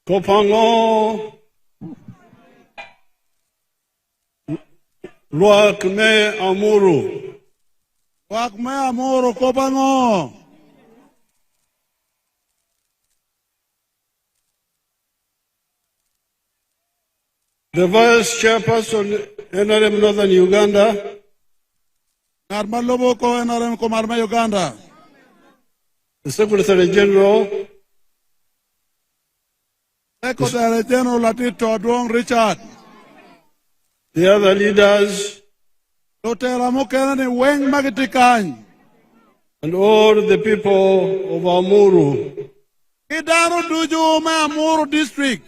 Kopango Luakme Amuru. Luakme Amuru Kopango. The Vice Chairperson, NRM Northern Uganda. Narmaloboko NRM Komarma Uganda. The Secretary General. Secretary General Latito Adwong Richard. The other leaders. Lotera Mokene Weng Magitikan. And all the people of Amuru. Idaro Duju Amuru District.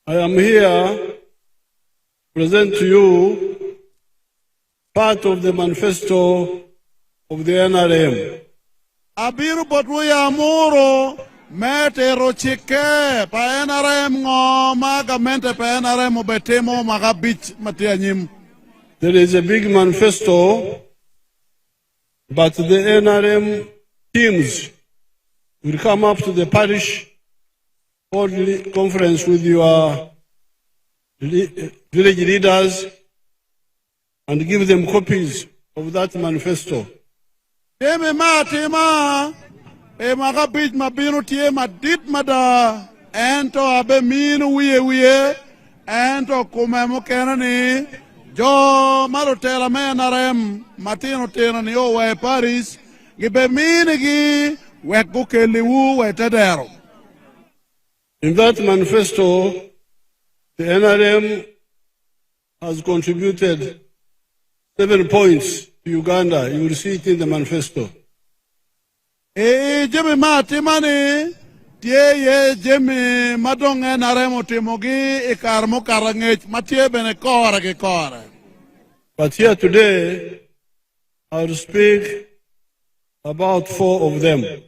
I am here to present to you part of the manifesto of the NRM. Abiru Potruya Amuru mete rochike pa NRM ngo maga mente pa NRM obetemo maga bich matianyim. There is a big manifesto, but the NRM teams will come up to the parish conference with your village leaders and give them copies of that manifesto. Eme matima maga bich mabino tie madit mada ento abe minu wiye ento kumemo kenani jo marotela me NRM matino tena ni owe Paris gibe minigi wekukeliwu wetedero. In that manifesto, the NRM has contributed 7 points to Uganda. You will see it in the manifesto. Jemi matimani tie jemi madong NRM timogi ikarmo karangech matie bene kora ke kora. But here today, I will speak about 4 of them.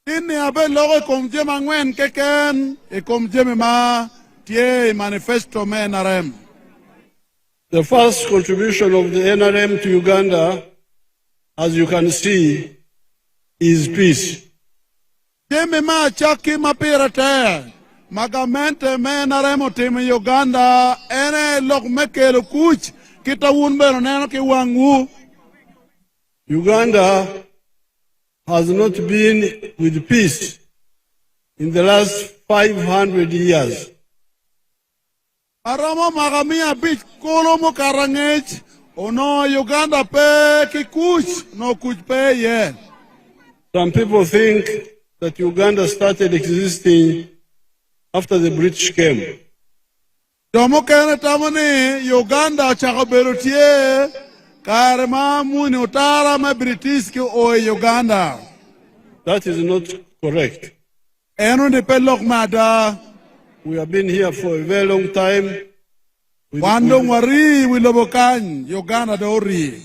Ini abe logo komjema ngwen keken komjema ma tie manifesto me NRM. The first contribution of the NRM to Uganda, as you can see, is peace. Jemi ma chaki mapirate magamente me NRM tim Uganda ene log mekelo kuch kita wunbero neno ki wangu. Uganda has not been with peace in the last 500 years. Aramo magamia bich kolomo karangech ono Uganda pe kikuch no kuch pe ye. Some people think that Uganda started existing after the British came. Domo kene tamani Uganda chakaberutie karma muni utara me British ki o Uganda. That is not correct. Eno de pelok mada. We have been here for a very long time. Wandong wari wilobokan Uganda dori.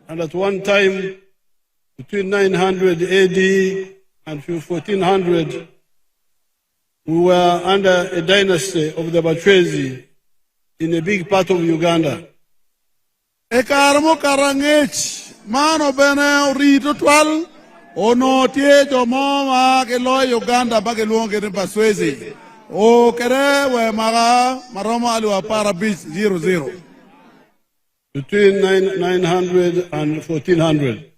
And at one time, between 900 AD and 1400, we were under a dynasty of the Bachwezi in a big part of Uganda. Ekarmo karangech mano bene rito twal ono tie jomo ma ke lo Uganda ba ke luonge ne Bachwezi. O kere we maga maromo aliwa para beach 00. Between 900 and 1400.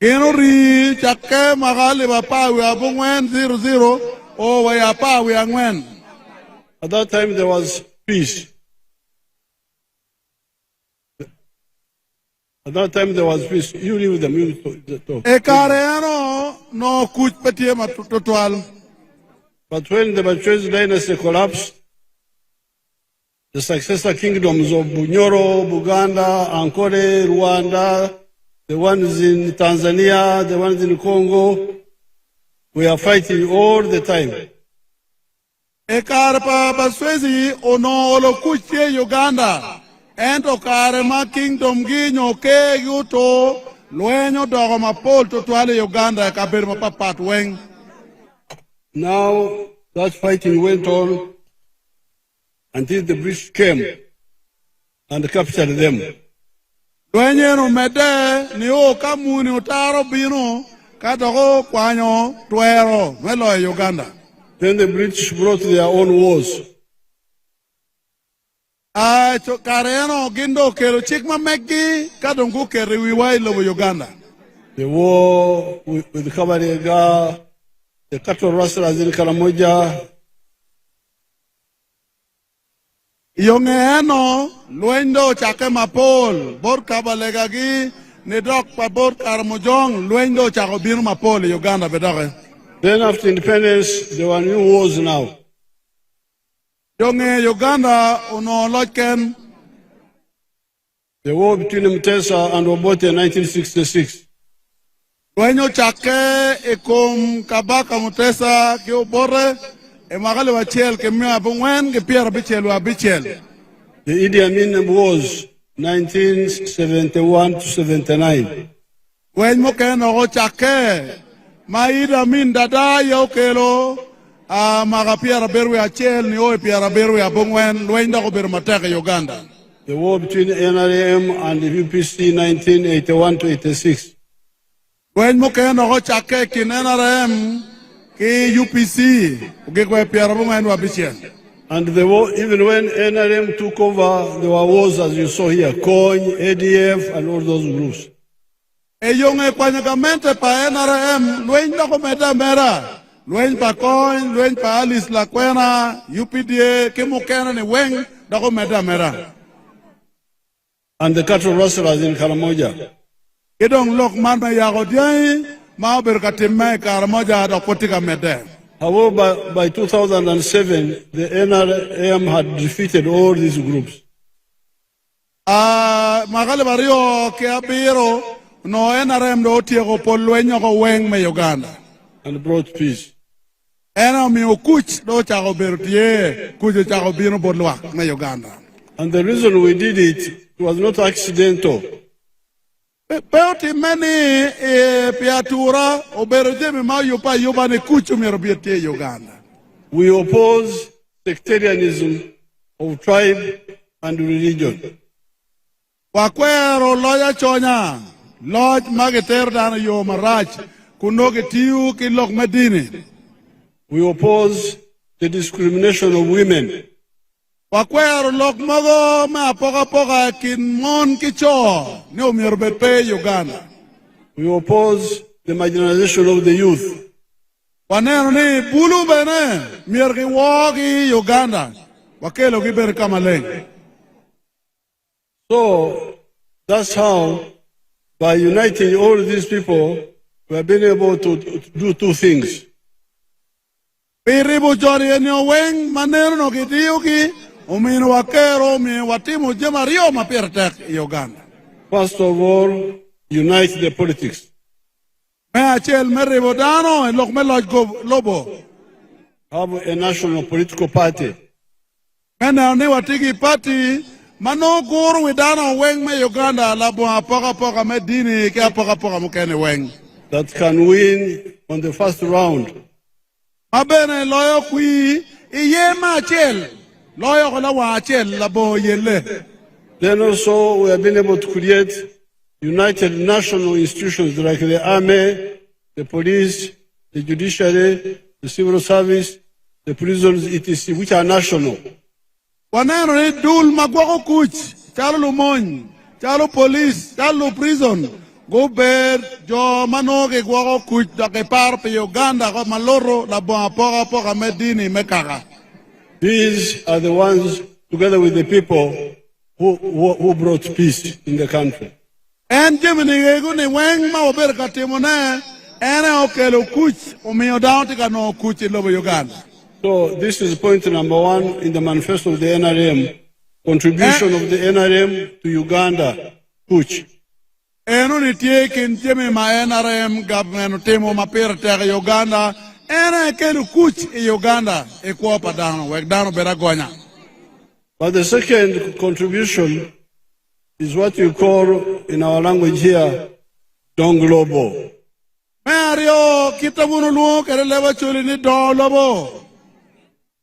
Keno ri chakke maga liwa pa we abungwen 00 o we apa we angwen. At that time there was peace. At that time there was peace. You live with them. You talk. Ekareno no kuch petie matutwal. But when the Bachwezi dynasty collapsed, the successor kingdoms of Bunyoro, Buganda, Ankole, Rwanda, the ones in Tanzania, the ones in Congo, we are fighting all the time. Ekarpa Bachwezi ono olo kuchie Uganda. Ento karema kingdom ginyo ke yuto luenyo dogo mapol to tuale Uganda kabir mapapat weng. Now that fighting went on until the British came and captured them. Luenye no mede ni o kamuni utaro bino kadogo kwanyo tuero melo Uganda. Then the British brought their own wars. Kareno gindo kelo chik mameki kadongu kere wiwai lobo Uganda. The war with Kabarega, the cattle rustlers in Karamoja. Yongeno luendo chake mapol bor Kabalega gi nedok pa bor Karamojong luendo chako binu mapol Uganda bedoke. Then after independence, there were new wars now. Yonge Uganda uno loken. The war between Mutesa and Obote in 1966. Luenyo chake ekum kabaka Mutesa ki obore e magale wachel ke mia bungwen ke pierre bichel wa bichel. The Idi Amin wars 1971 to 79. Wen mo ken o chake ma Idi Amin dada yo kelo a maga pierre berwe achel ni o pierre berwe abungwen luenda ko ber mateke Uganda. The war between NRM and the UPC 1981 to 86. When mo ken o chake kin NRM ki UPC ge ko pierre abungwen wa bichel. And the war, even when NRM took over, there were wars, as you saw here, COIN, ADF, and all those groups. E yonge kwanyagamente pa NRM, luen na ko mera, luen pa COIN, luen pa Alice Lakwena, UPDA, kimukena ni weng, da ko mera. And the cattle rustlers in Karamoja. Idong lok man me yago diay, ma berkatimme Karamoja da potika mede. However, by 2007, the NRM had defeated all these groups. Magale bario ke abiro no NRM do tiego polwenyo ko weng me Uganda. And brought peace. Ena mi okuch do chago bertie, kujo chago bino bodlwa me Uganda. And the reason we did it was not accidental. Peoti meni piatura oberojemi ma yupa yuba ne kuchu merobietie Uganda. We oppose sectarianism of tribe and religion. Wakwero loya chonya, loj mageter dana yo marach, kunoge tiu ki lok medini. We oppose the discrimination of women. Wakwero lok mogo ma poka kin mon kicho, ne umirbepe Uganda. We oppose the marginalization of the youth. Waneno ni bulu bene, mirki wogi Uganda. Wakelo giber kamaleng. So that's how, by uniting all these people, we have been able to do two things. Piribu jori enyo weng manero no kitiuki, umino wakero mi watimu jema rio mapirtek Uganda. First of all, unite the politics. Me achel meribo dano en lok me loj lobo. Have a national political party. Mena ne watigi party mano guru widana weng me Uganda labo poka me dini ke poka mukene weng. That can win on the first round. Mabene loyo kui iye machel. Loyo kola wachel labo yele. Then also we have been able to create united national institutions like the army, the police, the judiciary, the civil service, the prisons, etc., which are national. Waneno ni dul magwako kuch, chalo lumony, chalo police, chalo prison, go ber jo manoge gwako kuch da ke par pe Uganda ko maloro la bo poka medini mekaka. These are the ones, together with the people, who brought peace in the country. En Germany ego ni weng ma ober katimone, ene okelo kuch, umiyo daunti ka no kuch in lobo Uganda. So this is point number one in the manifesto of the NRM, contribution of the NRM to Uganda, kuch. Eno ni tiekin jemi ma NRM government temo mapira tega Uganda, ene kelu kuch in Uganda, ekwa padano, wek dano beragonya. But the second contribution is what you call in our language here, Donglobo. Mario, kitabunu luo kere lewa chuli ni Donglobo.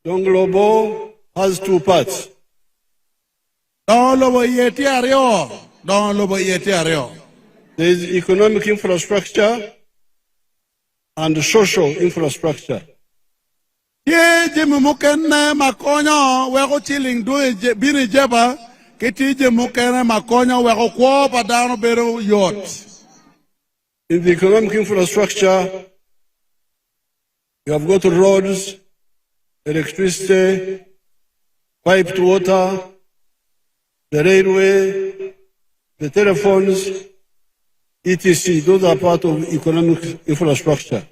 Donglobo has two parts. Donglobo yeti ario. Donglobo yeti ario. There is economic infrastructure and social infrastructure. Ye Jimmy Mukene Makonya, where chilling do Bini Jeba, Kitty Mukene Makonya, where Quapa down Bero yacht. In the economic infrastructure, you have got roads, electricity, piped water, the railway, the telephones, etc. Those are part of economic infrastructure.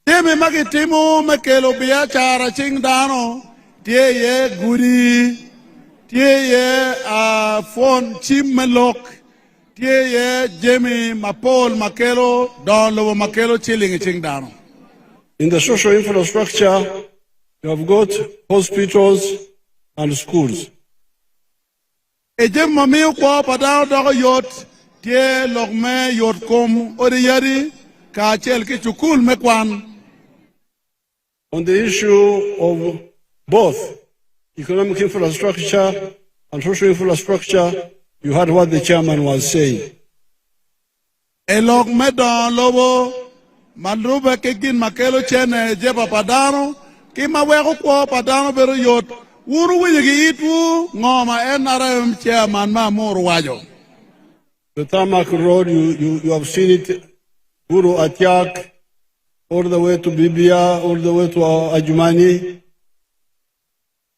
Jimmy Magitimu Makelo Bia Chara Ching Dano, Tie Guri, Tie phone Chim Melok. Jamie Mapol Makelo, Don Lobo Makelo chilling ching down. In the social infrastructure, you have got hospitals and schools. A gem Mamil Kwa Padao Dog Yacht, Tie Logme Yacht Com, Oriyari, Kachel Kichukul Mekwan. On the issue of both economic infrastructure and social infrastructure, you heard what the chairman was saying. Elok Medon Lobo, Mandruba Kikin Makelo Chene, Jeba Padano, Kimaweko Padano Bero Yacht, Uru Itu, Ngoma NRM chairman Amuru Wajo. The tarmac road, you have seen it, Guru Atiak, all the way to Bibia, all the way to Ajumani.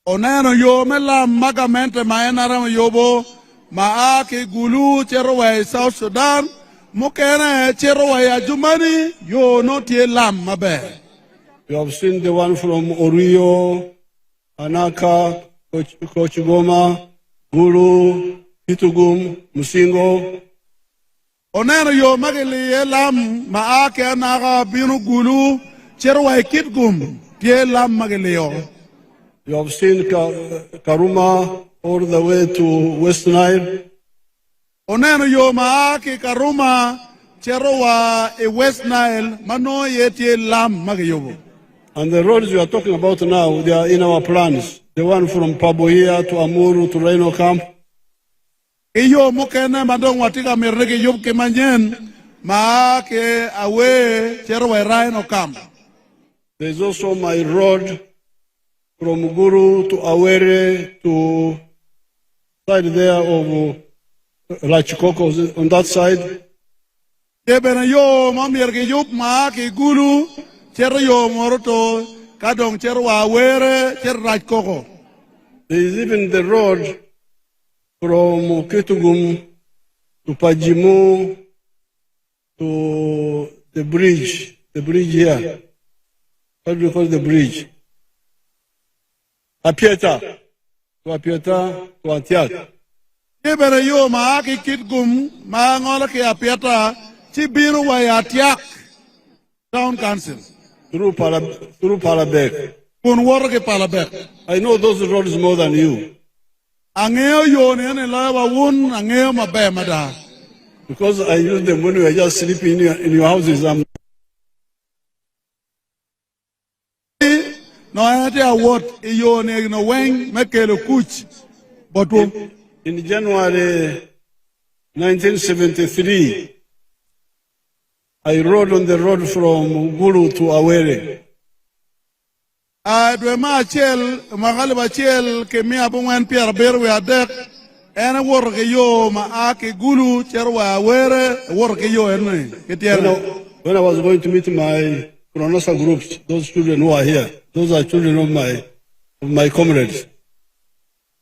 Oneno yo mela magamente ma NRM yobo. Maake gulu cherowa South Sudan, mukene cherowa Ajumani, yo not ye lam mabe. You have seen the one from Orio, Anaka, Kochigoma, Guru, Pitugum, Musingo. Oneno yo magili ye lam, maake anaka binu gulu, cherowa Kitgum, ye lam magili yo. You have seen Karuma, all the way to West Nile. Oneno yo maake Karuma cherowa West Nile mano yeti lam magayobo. And the roads you are talking about now, they are in our plans. The one from Pabohia to Amuru to Rhino Camp. Iyo mukene madong watika mirege yob kemanyen maake awe cherowa Rhino Camp. There is also my road from Guru to Awere to side there of Rachikoko on that side. Debena yo mamirge yup maake gulu cher yo moroto kadong cher Awere cher Rachikoko. There is even the road from Kitugum to Pajimu to the bridge here. What do you call the bridge? Apieta. To Apieta to Atiak. Debena yo maake Kitgum maangola ke Apieta Chibiru wa Atiak Town Council. Through Palabek. Kun worke Palabek. I know those roads more than you. Angeo yo ne lawa wun angeo mabe mada. Because I use them when we are just sleeping in your houses. No idea what yo ne no weng mekelo kuch. But in January 1973, I rode on the road from Guru to Awere. Dwe ma chel magali ba chel ke mi abungwen Pierre Berwe adek ene worke yo ma ake gulu cherwa Awere worke yo ene ketiere. When I was going to meet my Kronosa groups, those children who are here, those are children of my comrades.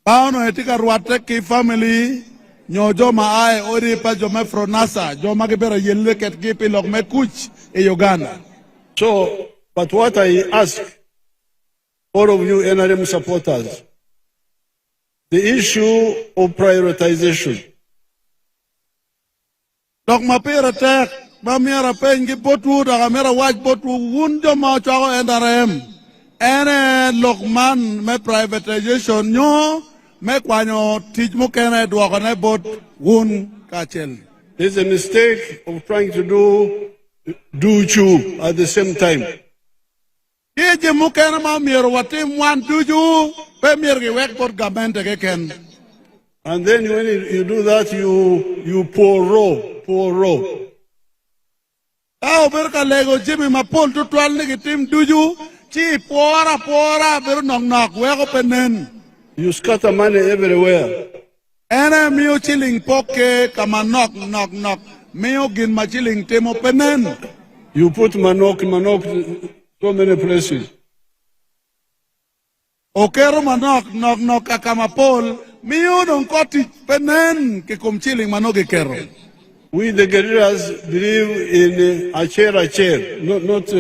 Bauno etika ruate ki family nyojo ma ai ori pa jo me Fronasa jo ma ke bera yelle ket ki pilok me kuch e Uganda. So, but what I ask all of you NRM supporters, the issue of prioritization. Dok ma pera tek ma miara pengi botu da mera waj botu wundo ma chago NRM ene lokman me privatization nyo me kwanyo tij mo kene dwoko ne bot wun kachel. There's a mistake of trying to do chu at the same time. Ije mo kene ma miero watim wan tuju pe mirgi wek bot gamente ke ken. And then when you do that, you pour raw. Ao berka lego jimi ma pol to twal ne tim tuju chi pora beru nok wego penen. You scatter money everywhere. Ene miu chilling poke kama nok miu gin ma chilling temo penen. You put manok so many places. Okero manok kama pol miu don koti penen ke kum chilling manok kero. We the guerrillas believe in a chair, not.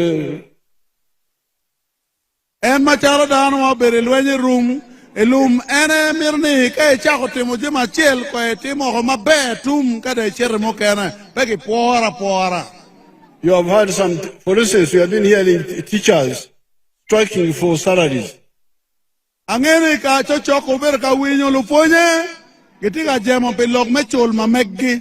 En machalo dano wa bere lwenye room. Elum ene mirni kay chako timo jema chel ko timo ho mabe tum kada chere mo kana begi pora. You have had some, for instance, we have been hearing teachers striking for salaries. Angene ka chochoko ber ka winyo luponye gitika jemo pe lok mechol mameggi.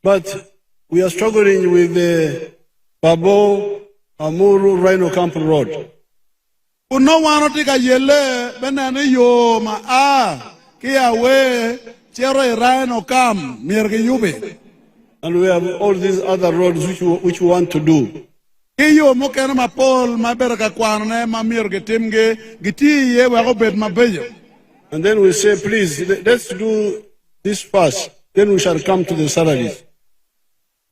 But we are struggling with the Babo Amuru Rhino Camp Road. Uno wano tika yele benane yo ma kia we chero Rhino Camp mirgi yube. And we have all these other roads which we want to do. Iyo mo kena ma pol ma berka kwane ma mirgi timge giti ye wa go bet ma bejo. And then we say, please, let's do this first. Then we shall come to the salaries.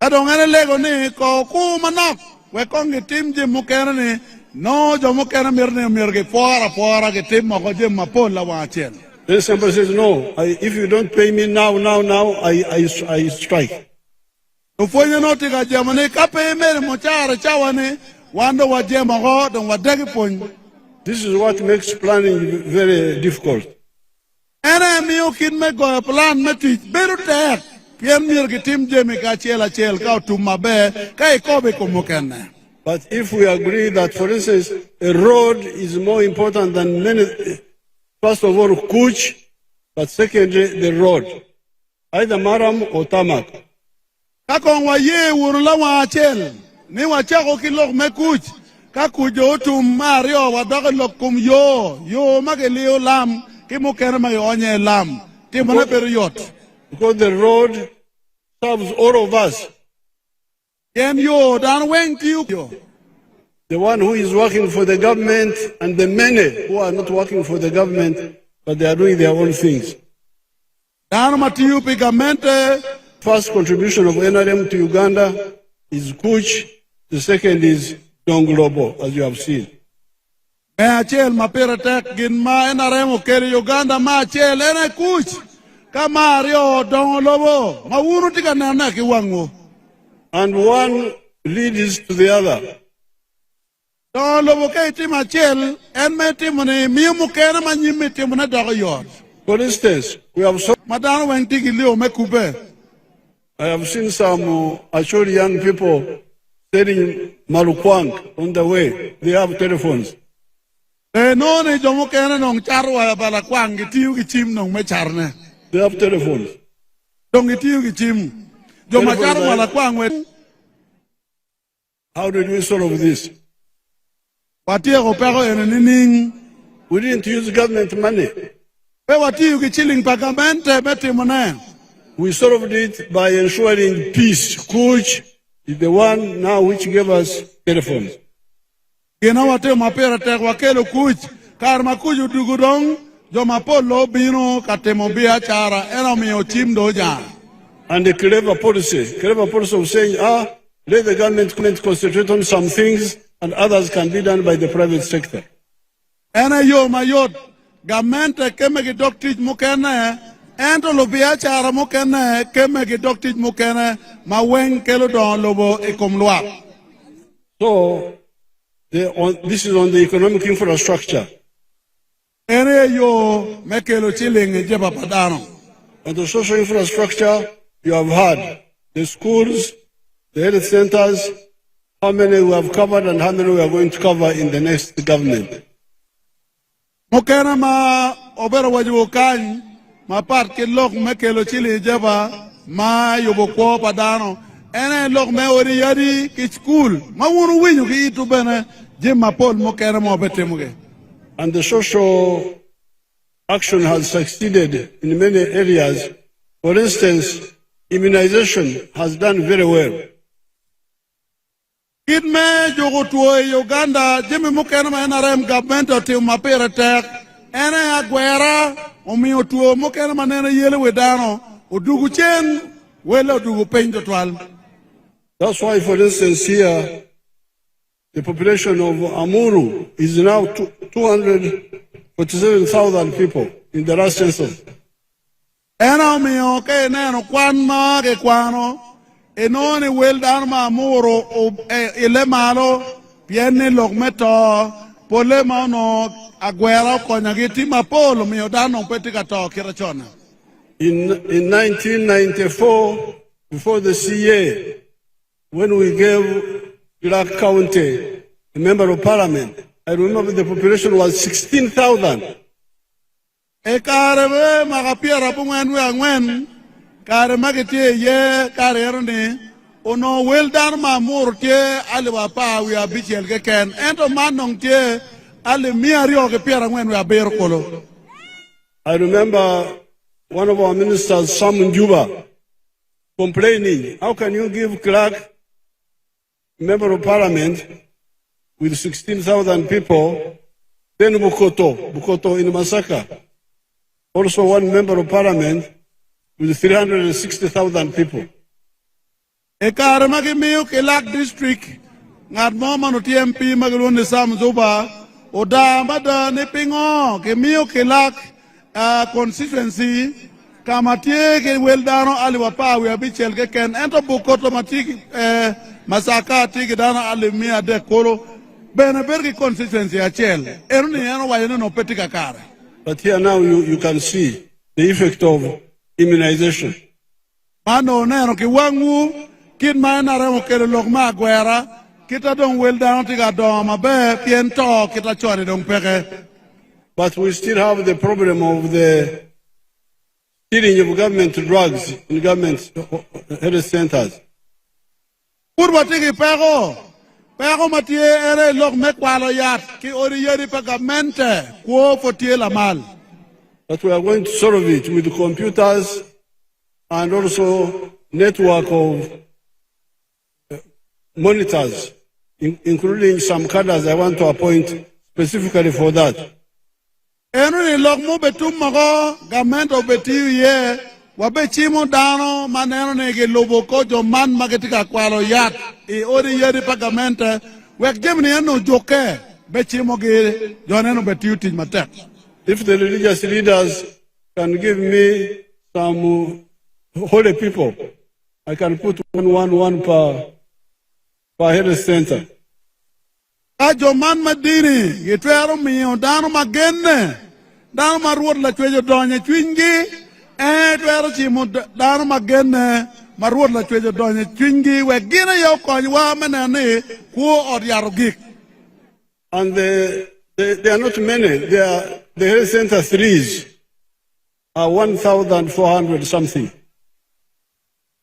Adongane lego ni ko ku manok we kongi timje mo kena ni no jo mo kena mirgi pora ke tim mo ko jem ma pol la wa chen. Then somebody says, no, if you don't pay me now, I strike. Ufonye no tika jamane kape mere mo chara chawane wando wa jema go don wa degi pon. This is what makes planning very difficult. Ene mi ukin me go plan me tich beru tek. Pien mirgi tim jemi ka chel ka tumma be ka ikobe ko mo kenne. But if we agree that, for instance, a road is more important than many, first of all, kuch, but secondly, the road, either maram or tamak. Kakong wa ye wun la wa chel, ni wa chako kilok me kuch, ka kujo tum mario wa doke lokum yo magelio lam, ki mo kene ma yo onye lam, ti mo na period. Because the road serves all of us. Yen yo dan weng ti yo. The one who is working for the government and the many who are not working for the government, but they are doing their own things. Dan matiu pigamente. First contribution of NRM to Uganda is Kuch. The second is Donglobo, as you have seen. Achel mapera tek gin ma NRM keri Uganda ma achel ene Kuch. Kamario Donglobo. Ma wunu tika nana ki wango. And one leads to the other. Donglobo kay tim achel en me timone miumu kena ma nyimi timone dogo yor. For instance, we have Madano weng tiki leo me kube. I have seen some Acholi young people selling malukwang on the way. They have telephones. No ne jomo kena nong charwa bala kwang gitiu ki chim nong me charne. They have telephones. Dong gitiu ki chim. Jomo charwa bala kwang we. How did we solve this? Watia ko pero enining. We didn't use government money. Pe watiu ki chilling pagamente beti mone. We solved it by ensuring peace. Kuch is the one now which gave us telephones. Gina wate mapera tek wakelo kuch. Karma kuju dugudong. Jo mapolo bino katemo bia chara. Eno miyo chim doja. And the clever policy of saying, let the government concentrate on some things and others can be done by the private sector. Ene yo mayot. Gamente keme ki doktij mukene. Ento lobia chara mukene keme ki doktij mukene ma wen kelo don lobo ekomlwa. So this is on the economic infrastructure. Ere yo mekelo chilling jeba padano. And the social infrastructure you have had, the schools, the health centers, how many we have covered and how many we are going to cover in the next government. Mukene ma obera wajukan. Ma part ke lok me kelo chili jeba ma yobo ko padano ene lok me ori yadi ki school ma wonu winyu ki itu bene jema pol mo kere mo betemuge. And the social action has succeeded in many areas. For instance, immunization has done very well. Kit me jogo tuo Uganda, Jimmy Mukena ma NRM government o tim mapira tek, ene agwera, omiyo tuo Mukena ma nene yele wedano, odugu chen, wele odugu piny to twal. That's why, for instance, here, the population of Amuru is now 247,000 people in the last census. Ena omiyo ke neno kwan ma ke kwano, enoni wel dan ma Amuru ile malo, piene lokmeto, pole mano agwera konya giti mapolo miyo dano petika to kirachona. In 1994, before the CA, when we gave Clark County a member of parliament, I remember the population was 16,000. Ekarebe magapia pungwen we angwen, kare magete ye kare erni, ono well done ma murke aliwapa we abichel keken, ento manong tie ali miario ke pia angwen we aber kolo. I remember one of our ministers, Sam Njuba, complaining, how can you give Clark member of parliament with 16,000 people, then Bukoto in Masaka. Also one member of parliament with 360,000 people. Ekare magi miyo Clark district, ngad mo mano TMP magalun ni Sam Njuba, oda mada ni pingo ke miyo Clark constituency, kamatie ke weldano aliwapa we abichel ke ken ento Bukoto matiki Masaka tiki dana alimia de kolo benebergi constituency achel eruni yano wayeno no petika kare. But here now you can see the effect of immunization. Mano nero ki wangu kid mana remo kele lokma gwera kita don well down tiga doma be piento kita chori don peke. But we still have the problem of the stealing of government drugs in government health centers. Purba tiki Pero matie ere lok mekwalo yat ki ori yeri pagamente kuo fotie la mal. But we are going to solve it with computers and also network of monitors, including some cadres I want to appoint specifically for that. Enu ni lok mo betum mago gamento betiu ye wabe chimo dano maneno ne ge lobo ko jo man magetika kwalo yat e ori yeri pagamente wek jemni eno joke be chimo ge joneno betiu tin matek. If the religious leaders can give me some holy people, I can put one per health center. Ajo man madini gitwero miyo dano magenne dano maruot la chwejo donye chwingi twero chimo dano magenne maruot la chwejo donye chwingi we gine yo konywa menani kuo od yaro gik. And they are not many. The health center threes are 1,400 something.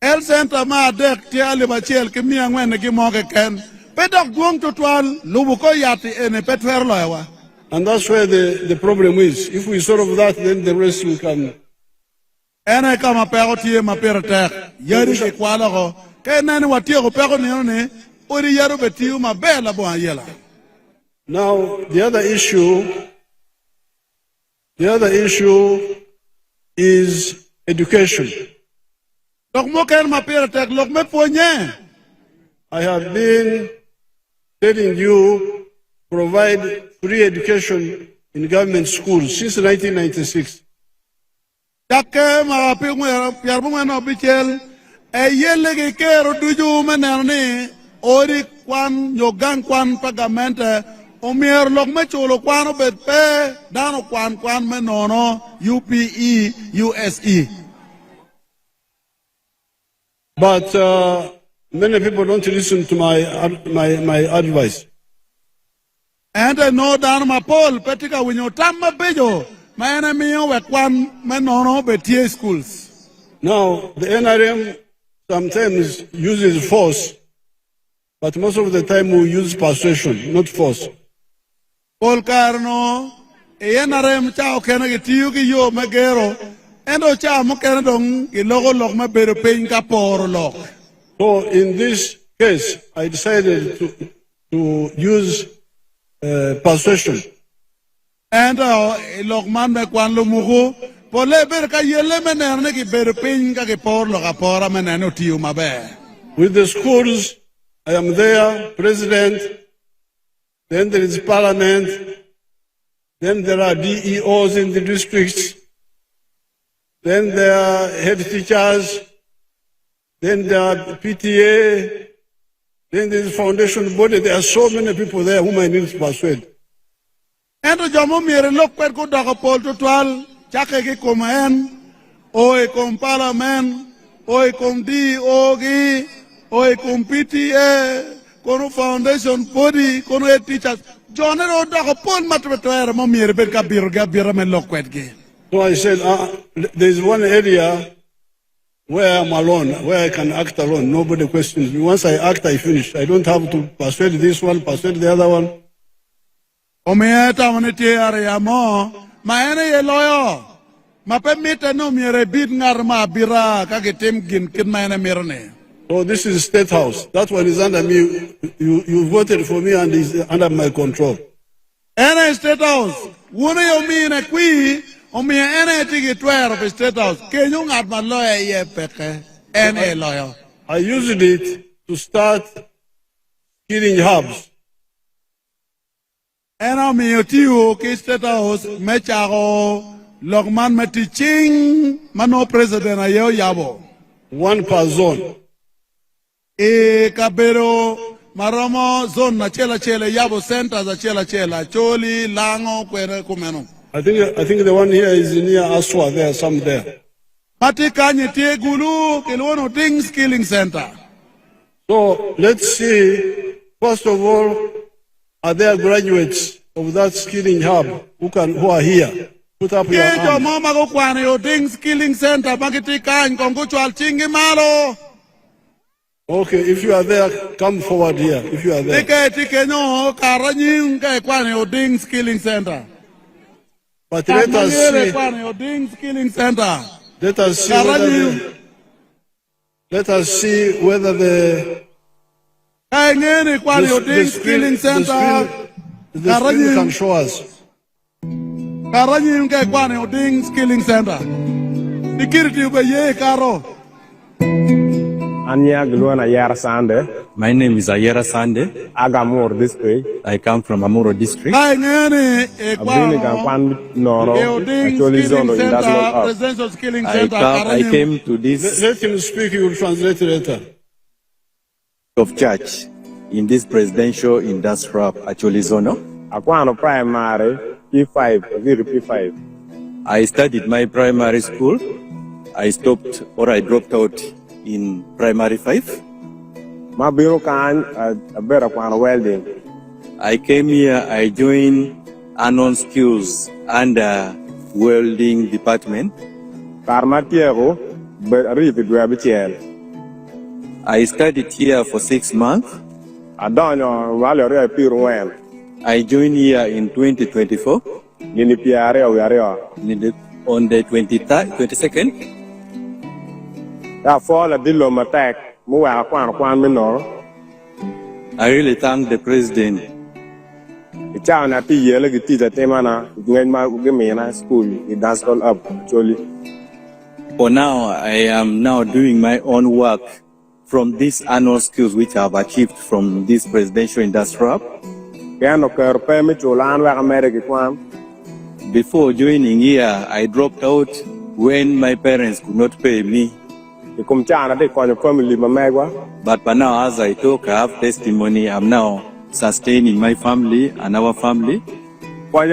Health center ma dek ti alibachel ki miya ngwene ki moke ken pedok duong tutwal lubuko yati ene petwer loewa. And that's where the problem is. If we solve that, then the rest we can. Ene kama pego tiye mapira tek yari ki kwala ko ke nene watiye ko pego ni ori yaro betiu mabela bo ayela. Now the other issue is education. Lokmoken mapira tek lokme ponye. I have been telling you provide free education in government schools since 1996. Jakke ma piarbu no bichel yele ke kero duju menerne ori kwan yogan kwan pagamente omier lokme chulo kwano betpe dano kwan menono UPE USE. But many people don't listen to my advice. And I know down my poll, Petika, when you tamma bejo, my enemy with one menono betie schools. Now, the NRM sometimes uses force, but most of the time we use persuasion, not force. Paul Carno, NRM chao kenagitiyu ki yo megero, endo cha mo kenadong ilogo lok ma bero pein ka por lok. So in this case, I decided to use persuasion. And Lokman me kwan lumugo. Pole ber ka yele menerne ki ber pinga ki por loka pora meneno tiu mabe. With the schools, I am there, president, then there is parliament, then there are DEOs in the districts, then there are head teachers, then there are PTA, then there is foundation body. There are so many people there whom I need to persuade. And jomo mire lokper ko dako pol total chake ki komen, oe kom parliament, oe kom DEO oe kom PTA, kono foundation body, kono head teachers. Jonero dako pol matwetwere mo mire ber ka biro men lokwet ge. So I said, there is one area where I'm alone, where I can act alone. Nobody questions me. Once I act, I finish. I don't have to persuade this one, persuade the other one. Omeeta monete area mo, maene ye loyo. Mapemite no mire bid ngar ma bira kagetem gin kin maene mirne. So this is State House. That one is under me. You voted for me and is under my control. Ene State House. Wune yo mi ne kui. Omi ene tigi twere of State House. Kenyo ngat ma lawyer ye peke. Ene lawyer. I used it to start killing hubs. Ene mi yotiwo ki State House mecharo Lokman metiching mano president ayo yabo. One per zone. Kabero maromo zone na chela yabo center za chela Acholi lango kwere kumeno. I think the one here is near Aswa. There are some there. Mati kanye tie gulu kilwono things killing center. So let's see. First of all, are there graduates of that skilling hub who are here? Put up your hand. Kejo mama go kwane yo things killing center bagiti kanye kongo chwal chingi malo. Okay, if you are there, come forward here. If you are there. Tike no karanyi ke kwane yo things killing center. But let us see. Let us see whether the screen can show us. My name is Ayera Sande. Amuru district. I come from Amuru district. I've been in Acholi zone I came to this Let him speak, you will translate later. of church in this presidential industrial Acholi zone. Akwano primary P5, P5. I studied my primary school. I stopped or I dropped out in primary 5. Mabiro kan a better kwano welding. I came here, I joined unknown skills under welding department. Karmatiero, but read the gravitel. I studied here for 6 months. I don't know, Valeria Piruan. I joined here in 2024 Ninipiare, we are on the 22nd. That fall a dillo attack. I really thank the president. For now, I am now doing my own work from these annual skills which I have achieved from this presidential industrial. Before joining here, I dropped out when my parents could not pay me. But by now, as I talk, I have testimony. I'm now sustaining my family and our family. All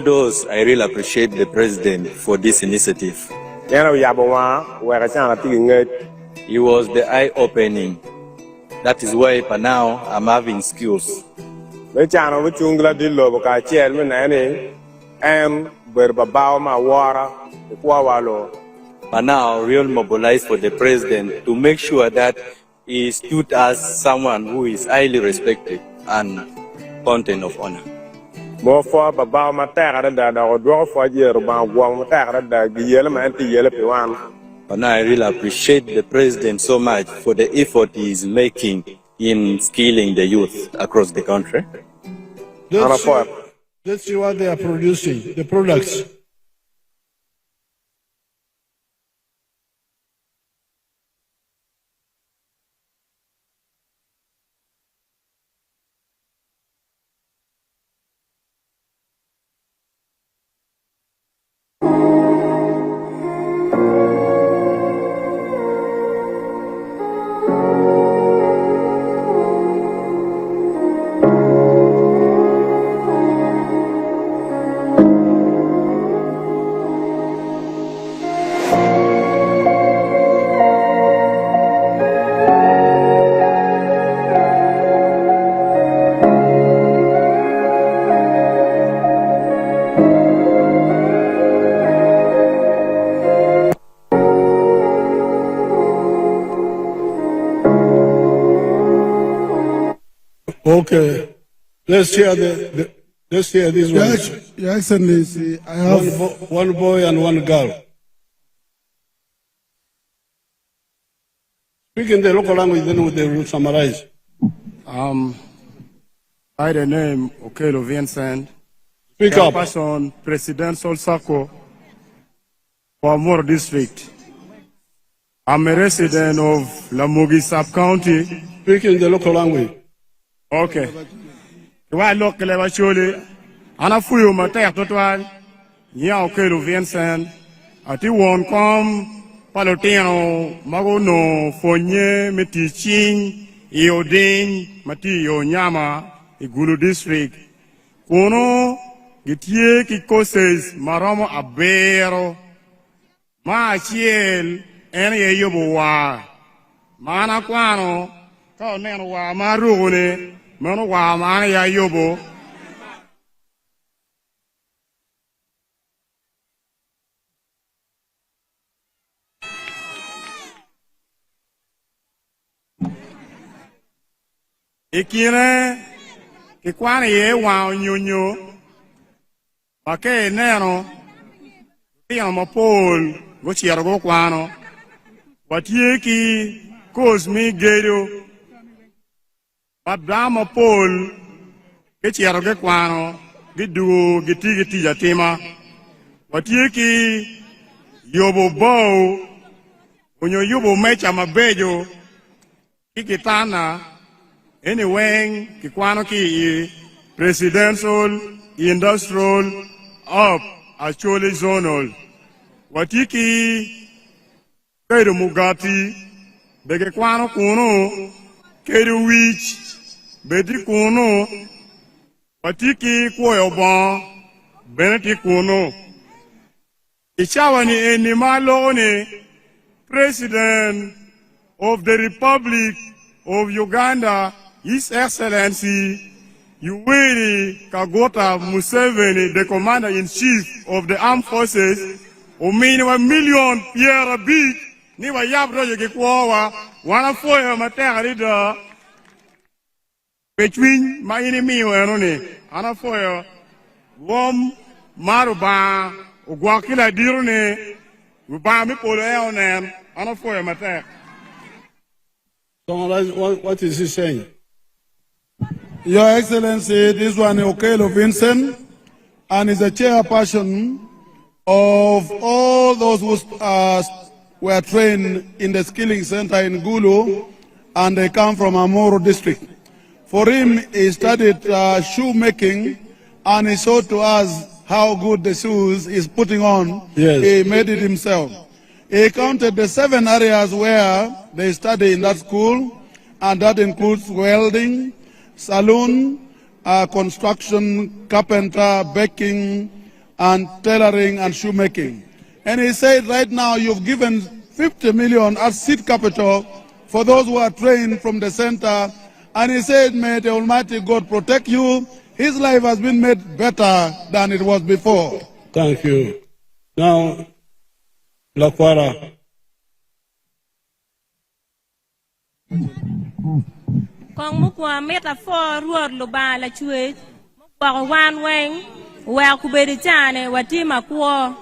those, I really appreciate the president for this initiative. He was the eye-opening. That is why by now I'm having skills. But now, real mobilize for the president to make sure that he stood as someone who is highly respected and content of honor. But now I really appreciate the president so much for the effort he is making in skilling the youth across the country. Let's see what they are producing, the products. Okay, let's hear this one. Your Excellency, I have One boy and one girl. Speak in the local language, then they will summarize. By the name Okelo Vincent, Speak up. person Presidential Circle for Amuru District. I'm a resident of Lamugi Sub-County. Speak in the local language. Okay. Wa local Acholi, ana fuyo matek total, nya Okelo Vincent, ati won kom palotino magono fonye metichin iodin mati yo nyama igulu district. Kuno gitie kikoses maromo abero ma chiel ene ye yobo wa mana kwano ka neno wa marugune mano wa mana ya yobo ikire kikwane ye wa nyonyo pake neno pia mapol go chiero go kwano watieki cosmi gedo Abraham Paul ke chiero ge kwano gidu giti jatima watieki yobo bow onyo yobo mecha mabejo kikitana anyway kikwano ki presidential industrial up Acholi zonal watiki kedo mugati bege kwano kuno kedo wich bedi kuno watiki kwoyo bon beneti kuno ichawani eni malone President of the Republic of Uganda, His Excellency Yoweri Kaguta Museveni, the Commander-in-Chief of the Armed Forces, umini wa million Pierre Beach, ni wa yabro yoke kuowa, wana foya matera lida, between my enemy wenone, ana foya, wom maruba, ugwakila dirune, ubami polo eonen, ana foya matera. Summarize what is he saying? Your Excellency, this one is Okelo Vincent, and is a chairperson of all those who were trained in the skilling center in Gulu, and they come from Amuru district. For him, he studied shoemaking, and he showed to us how good the shoes he's putting on. Yes. He made it himself. He counted the 7 areas where they study in that school, and that includes welding, saloon, construction, carpenter, baking, and tailoring and shoemaking. And he said right now you've given 50 million as seed capital for those who are trained from the center. And he said, may the Almighty God protect you. His life has been made better than it was before. Thank you. Now, Lakwara. Kong mukwa metaphor ruor loba la chue mukwa wan weng wa kubedi chane watima kuo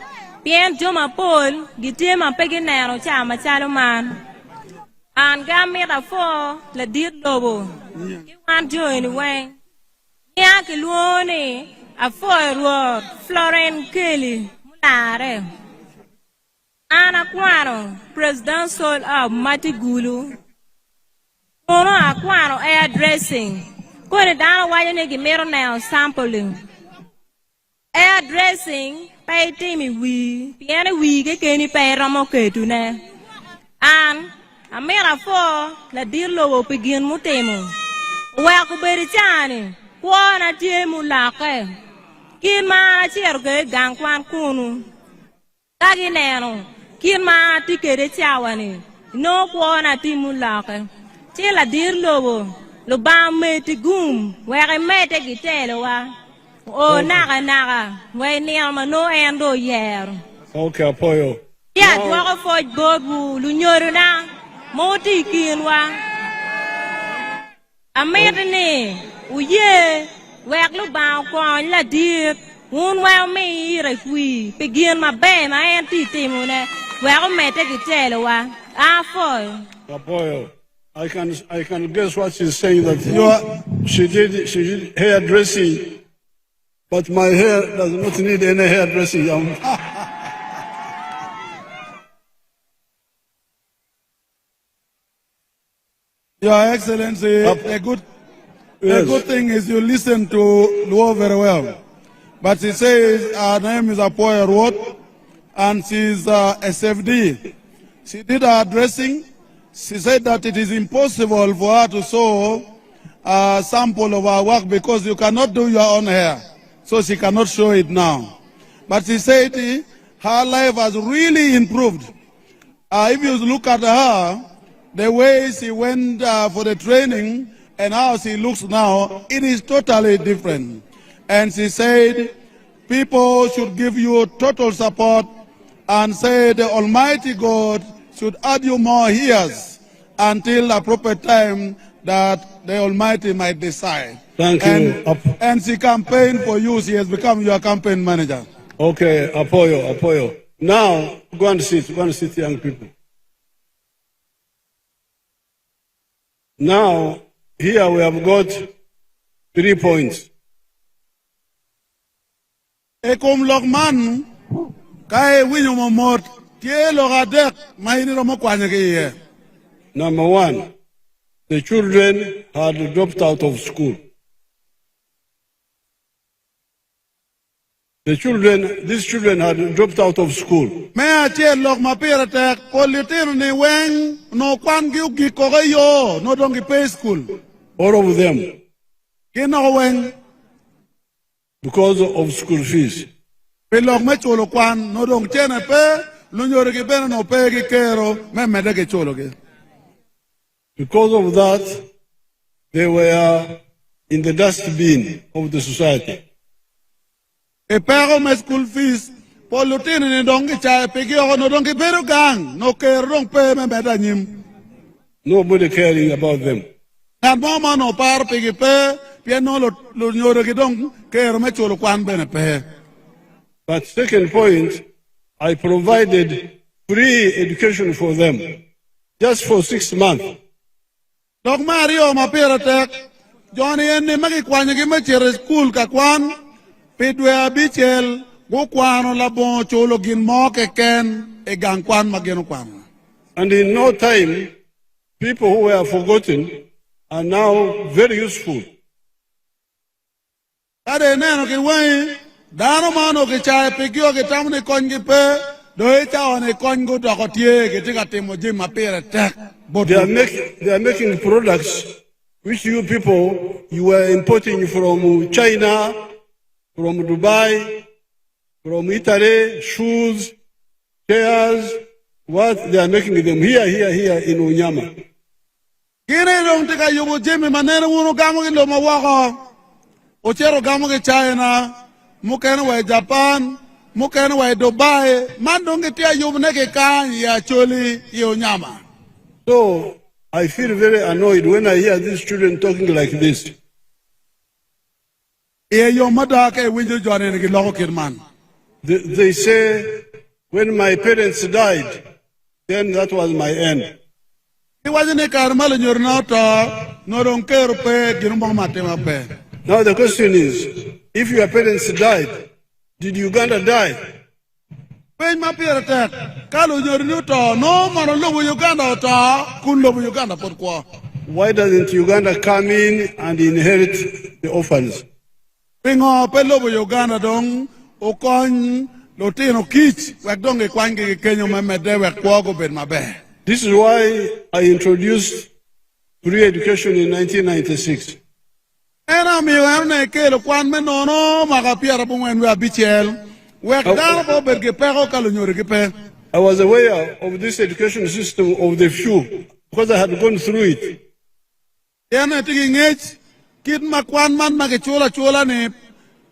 Pien Joma Paul, Gitima Peginero Chama Chaloman. And Gamma for the dear Lobo. You want join way. Yakiluone, a four Florence Kelly, Mulare. Anna Quano, President Sol of Matigulu. Oro Aquano air dressing. Go down while you give me now sampling. Air dressing, pay Timmy we, piano we get any pay Ramoke to ne. And a mera for the dear low begin mutemo. Welcome, Berry Chani. Quana Tiemu Lake. Kirma Cherke Gankwan Kunu. Taginero. Kirma Tikere Chawani. No Quana Timu Lake. Chilla dear lobo. Lobam made gum. Where I met a guitar. Oh, naga. When near no endo yer. Okay, Apoyo. Yeah, Dwaka Fort Bobu, Lunyoruna. Moti Kinwa. A maiden. Uye, work look bound corn la dear. Won't well me if we begin my band, my auntie Timona. Well, may take it tell Apoyo, I can guess what she's saying that she did hairdressing, but my hair does not need any hairdressing. Your Excellency, a good thing is you listen to Luo very well. But she says her name is Apoya Road and she's SFD. She did her dressing. She said that it is impossible for her to show a sample of her work because you cannot do your own hair. So she cannot show it now. But she said her life has really improved. If you look at her, the way she went for the training and how she looks now, it is totally different. And she said, people should give you total support and say the Almighty God should add you more years until the appropriate time that the Almighty might decide. Thank you. And she campaigned for you. She has become your campaign manager. Okay, Apoyo. Now, go and sit, young people. Now, here we have got 3 points. Ekom Lokman, Kai Winyomot, Tielo Radek, Maini Romokwanyake. Number one, the children had dropped out of school. These children had dropped out of school. Me a che lok ma pere tek politir ni weng no kwan gi kogeyo no dongi pay school. All of them. Kino weng because of school fees. Pe lok me cholo kwan no dong chene pe lunyore ki bene no pe ki kero me mede ki cholo ki. Because of that, they were in the dustbin of the society. E pero me school fees politir ni dongi cha pe ki no dongi pero gang no kero dong pe me mede nyim. Nobody caring about them. Nan mama no par pe ki pe piano lo nyore ki dong kero me cholo kwan bene pe. But second point, I provided free education for them, just for 6 months. Dok Mario ma pere tek Johnny enne magi kwanya ki me chere school ka kwan pedwe abichel go kwano la bon cholo gin mo ke ken e gang kwan mageno kwan. And in no time, people who were forgotten are now very useful. Ade neno ki wai dano mano ki chae pekio ki tamni kongi pe do echa one kongo do kotie ki tika timo jim ma pere tek. They are making products which you people, you were importing from China, from Dubai, from Italy, shoes, chairs, what they are making them here in Unyama. Kine dong tika yubu jimi manene wunu gamu ki lo mawako. Ochero gamu ki China, mukene wa Japan, mukene wa Dubai, mandong ki tia yubu neke kan ya Acholi ya Unyama. So, I feel very annoyed when I hear these children talking like this. They say When my parents died, then that was my end. I wajane karmal nyor na to no don kero pe girumbang matema pe. Now the question is, if your parents died, did Uganda die? Pen ma pere tek kalu nyor ni to no maro lobo Uganda to kun lobo Uganda por kwa. Why doesn't Uganda come in and inherit the orphans? Pingo pe lobo Uganda dong o kon lo tino kich wek dong e kwange kenyo memede wek kwa go ben mabe. This is why I introduced free education in 1996. Ena mi werne kelo kwan me nono maga piara bungen we abichel wek dar bo berge pego kalu nyori ke pe. I was aware of this education system of the few because I had gone through it. Ena tigi ngech kit makwan man mage chola ne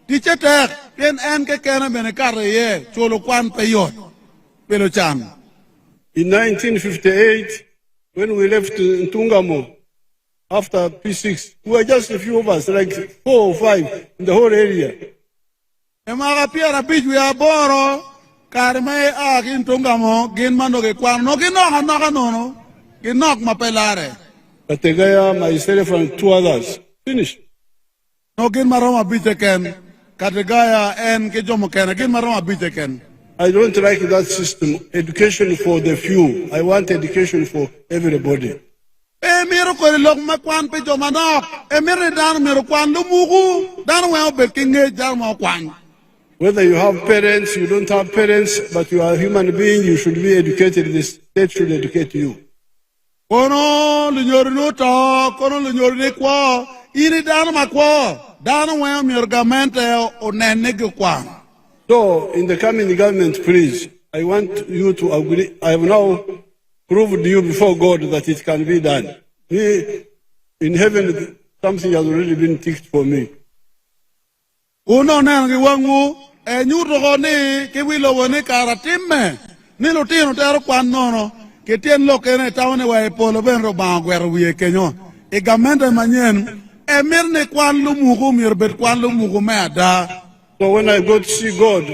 tiche tek ken en ke kena bene kare ye cholo kwan pe yot pelo cham. In 1958, when we left Ntungamo after P6, we were just a few of us, like 4 or 5 in the whole area. Emaga piara bich we aboro karme a kin Ntungamo gin mano ke kwan no gin no gin nok mapelare. Kategaya, myself, and 2 others. Finished. No gin maroma biteken kategaya en ke jomo kena gin maroma biteken. I don't like that system. Education for the few. I want education for everybody. Miro ko lok makwan pe jo manok. Miro dan miro kwan lumugu dan we obekinge jar mo kwan. Whether you have parents, you don't have parents, but you are a human being, you should be educated. The state should educate you. Kono lunyori no to, kono lunyori ne kwa. Iri dan makwa. Dan we miro gamente o nenege kwan. So, in the coming government, please, I want you to agree. I have now proved to you before God that it can be done. In heaven, something has already been ticked for me. Uno nangi wangu, nyuto ko ni, kiwilo wone karatimme. Nilo tino tero kwan nono, ke tien lo kene tawane wa epolo benro bangwero wiye kenyo. Gamente manyen, mirne kwan lumugu, mirbet kwan lumugu me ada. So when I go to see God,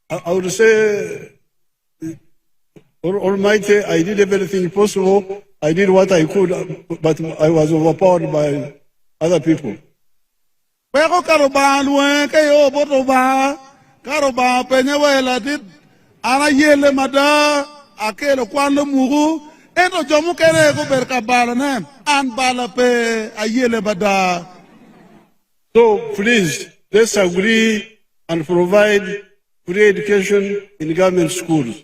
I would say, Almighty, I did everything possible. I did what I could, but I was overpowered by other people. Pero karoba luwe kayo botoba karoba penyewe latit ana yele mada akelo kwando mugu eno jomu kere ko berka bala ne an bala pe ayele bada. So please, let's agree and provide free education in government schools.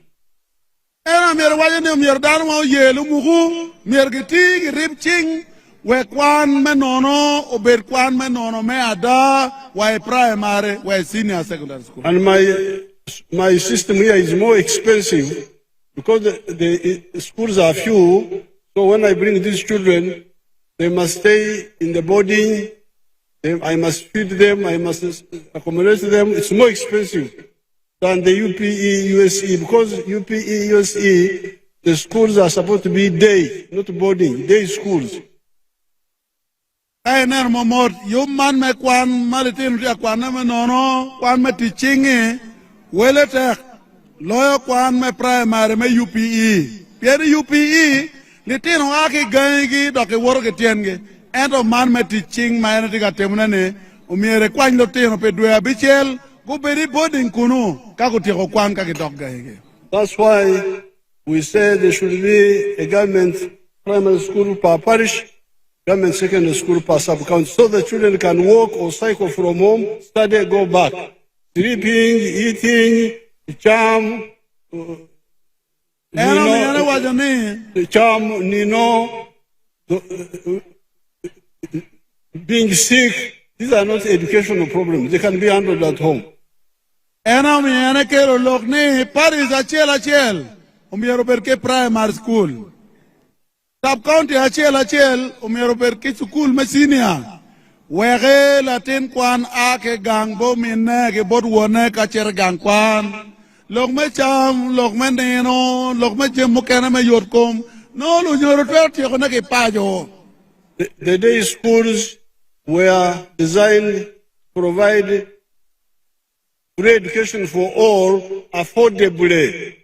Ena mer wajene mer dan mo yele mugu mer giti rib ching we kwan menono ober kwan menono me ada we primary we senior secondary school. And my system here is more expensive because the schools are few. So when I bring these children, they must stay in the boarding. I must feed them. I must accommodate them. It's more expensive than the UPE, USE, because UPE, USE, the schools are supposed to be day, not boarding, day schools. Ay ner momot yo man me kwan malitin ria kwan me nono kwan me teaching wele tek loyo kwan me primary me UPE piere UPE litino aki gangi doke woro ke tienge endo man me teaching ma ene tiga temuna ne umiere kwan lo tino pe dwe abichel go beri boarding kunu ka go tiko kwan ka dok gangi. That's why we say there should be a government primary school per parish, government secondary school per sub-county, so the children can walk or cycle from home, study, go back. Sleeping, eating, charm, being sick, these are not educational problems. They can be handled at home. Ena kero lokni Paris achel umiero perke primary school. Sub-county achel umiero perke school me senior. Wege latin kwan ake gangbo minne ke bod wone kacher gang kwan. Lok me cham, lok me neno, lok me jem mukena me yotkom. No lu nyoro twerti ko na ke pajo. The day schools were designed to provide free education for all affordably.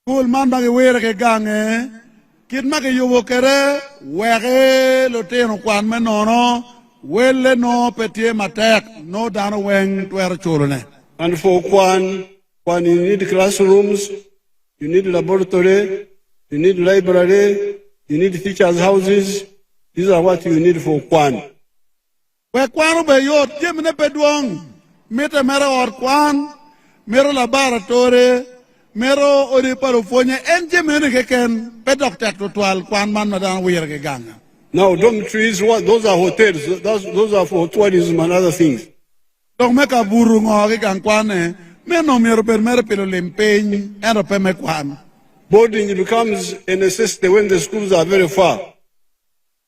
School man bagi wera ke gange, kit ma ke yubo kere, wege lo teno kwan me nono, wele no petie matek, no dano weng tuer chulune. And for Kwan, you need classrooms, you need laboratory, you need library, you need teachers' houses. These are what you need for Kwan. We kwano be yot, jemne peduong, mete mero or kwan, mero laboratory, mero ori parufonye, en jemne keken, pedok tek tutual, kwan man madan wera ke gange. Now, dormitories, those are hotels. Those are for tourism and other things. Dong me ka buru ngoge kan kwane, me no mero per mero pelo lempeñ, ero pe me kwan. Boarding becomes a necessity when the schools are very far.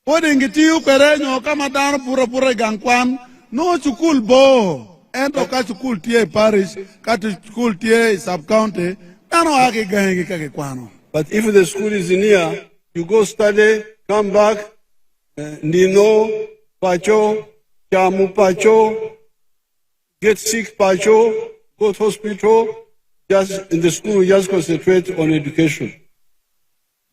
Boarding tiu kere nyo kama dano pura kan kwan, no chukul bo, ento ka chukul tie parish, ka chukul tie sub-county, dano ake gange kake kwano. But if the school is near, you go study, come back, Nino, Pacho, Chamu Pacho, get sick Pacho, go to hospital, just in the school, just concentrate on education.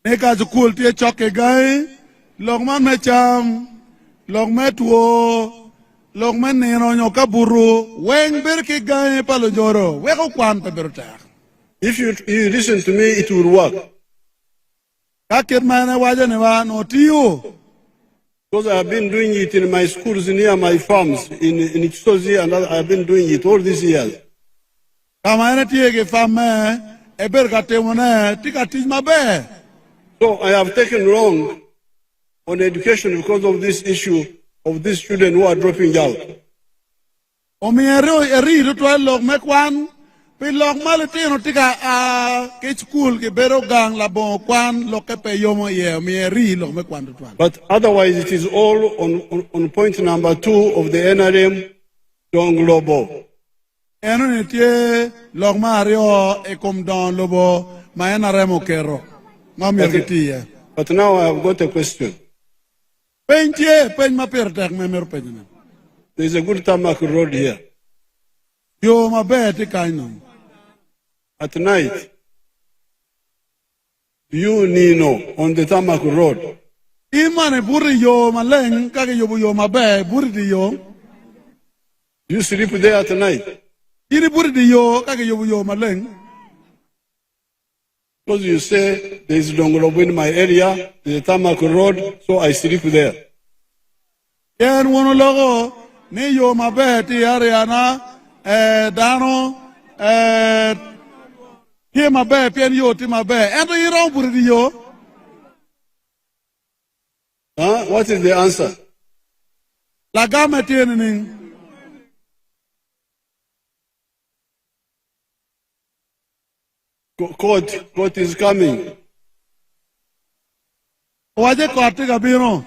Neka chukul tie choke gai, logman me cham, logme tuo, logme nino nyo ka buru, weng berke gai palo joro, weko kwan pe berutak. If you listen to me, it will work. Kakir mane waja ne wa no tiyo. Because I have been doing it in my schools near my farms, in Chisozi, and I have been doing it all these years. Kama ene tiye ke fame, eber kate mone, tika tij mabe. So I have taken long on education because of this issue of these children who are dropping out. Omi eri ritual log me kwan, pi log maletino tika ke school ke bero gang la bon kwan lo ke pe yomo ye, omi eri log me kwan ritual. But otherwise, it is all on point number 2 of the NRM, Dong Lobo. Eno ne tie log mario e kom don lobo, ma ena remo kero. Ngam yergetiye. But now I have got a question. Pentie, pen ma pertek me mer penjene. There is a good tarmac road here. Yo ma beti kainom. At night, you Nino on the tarmac road. Imane buri yo maleng kage yo yo mabe buri di yo. You sleep there at night. Iri buri di yo kage yo yo maleng. Because you say there is Dongolobo in my area, the tarmac road, so I sleep there. Yen wono logo ni yo mabe ti ariana dano ti mabe pien yo ti mabe. Ento iro buri di yo. Huh? What is the answer? La game tiene ning. Court is coming. Waje korti gabino.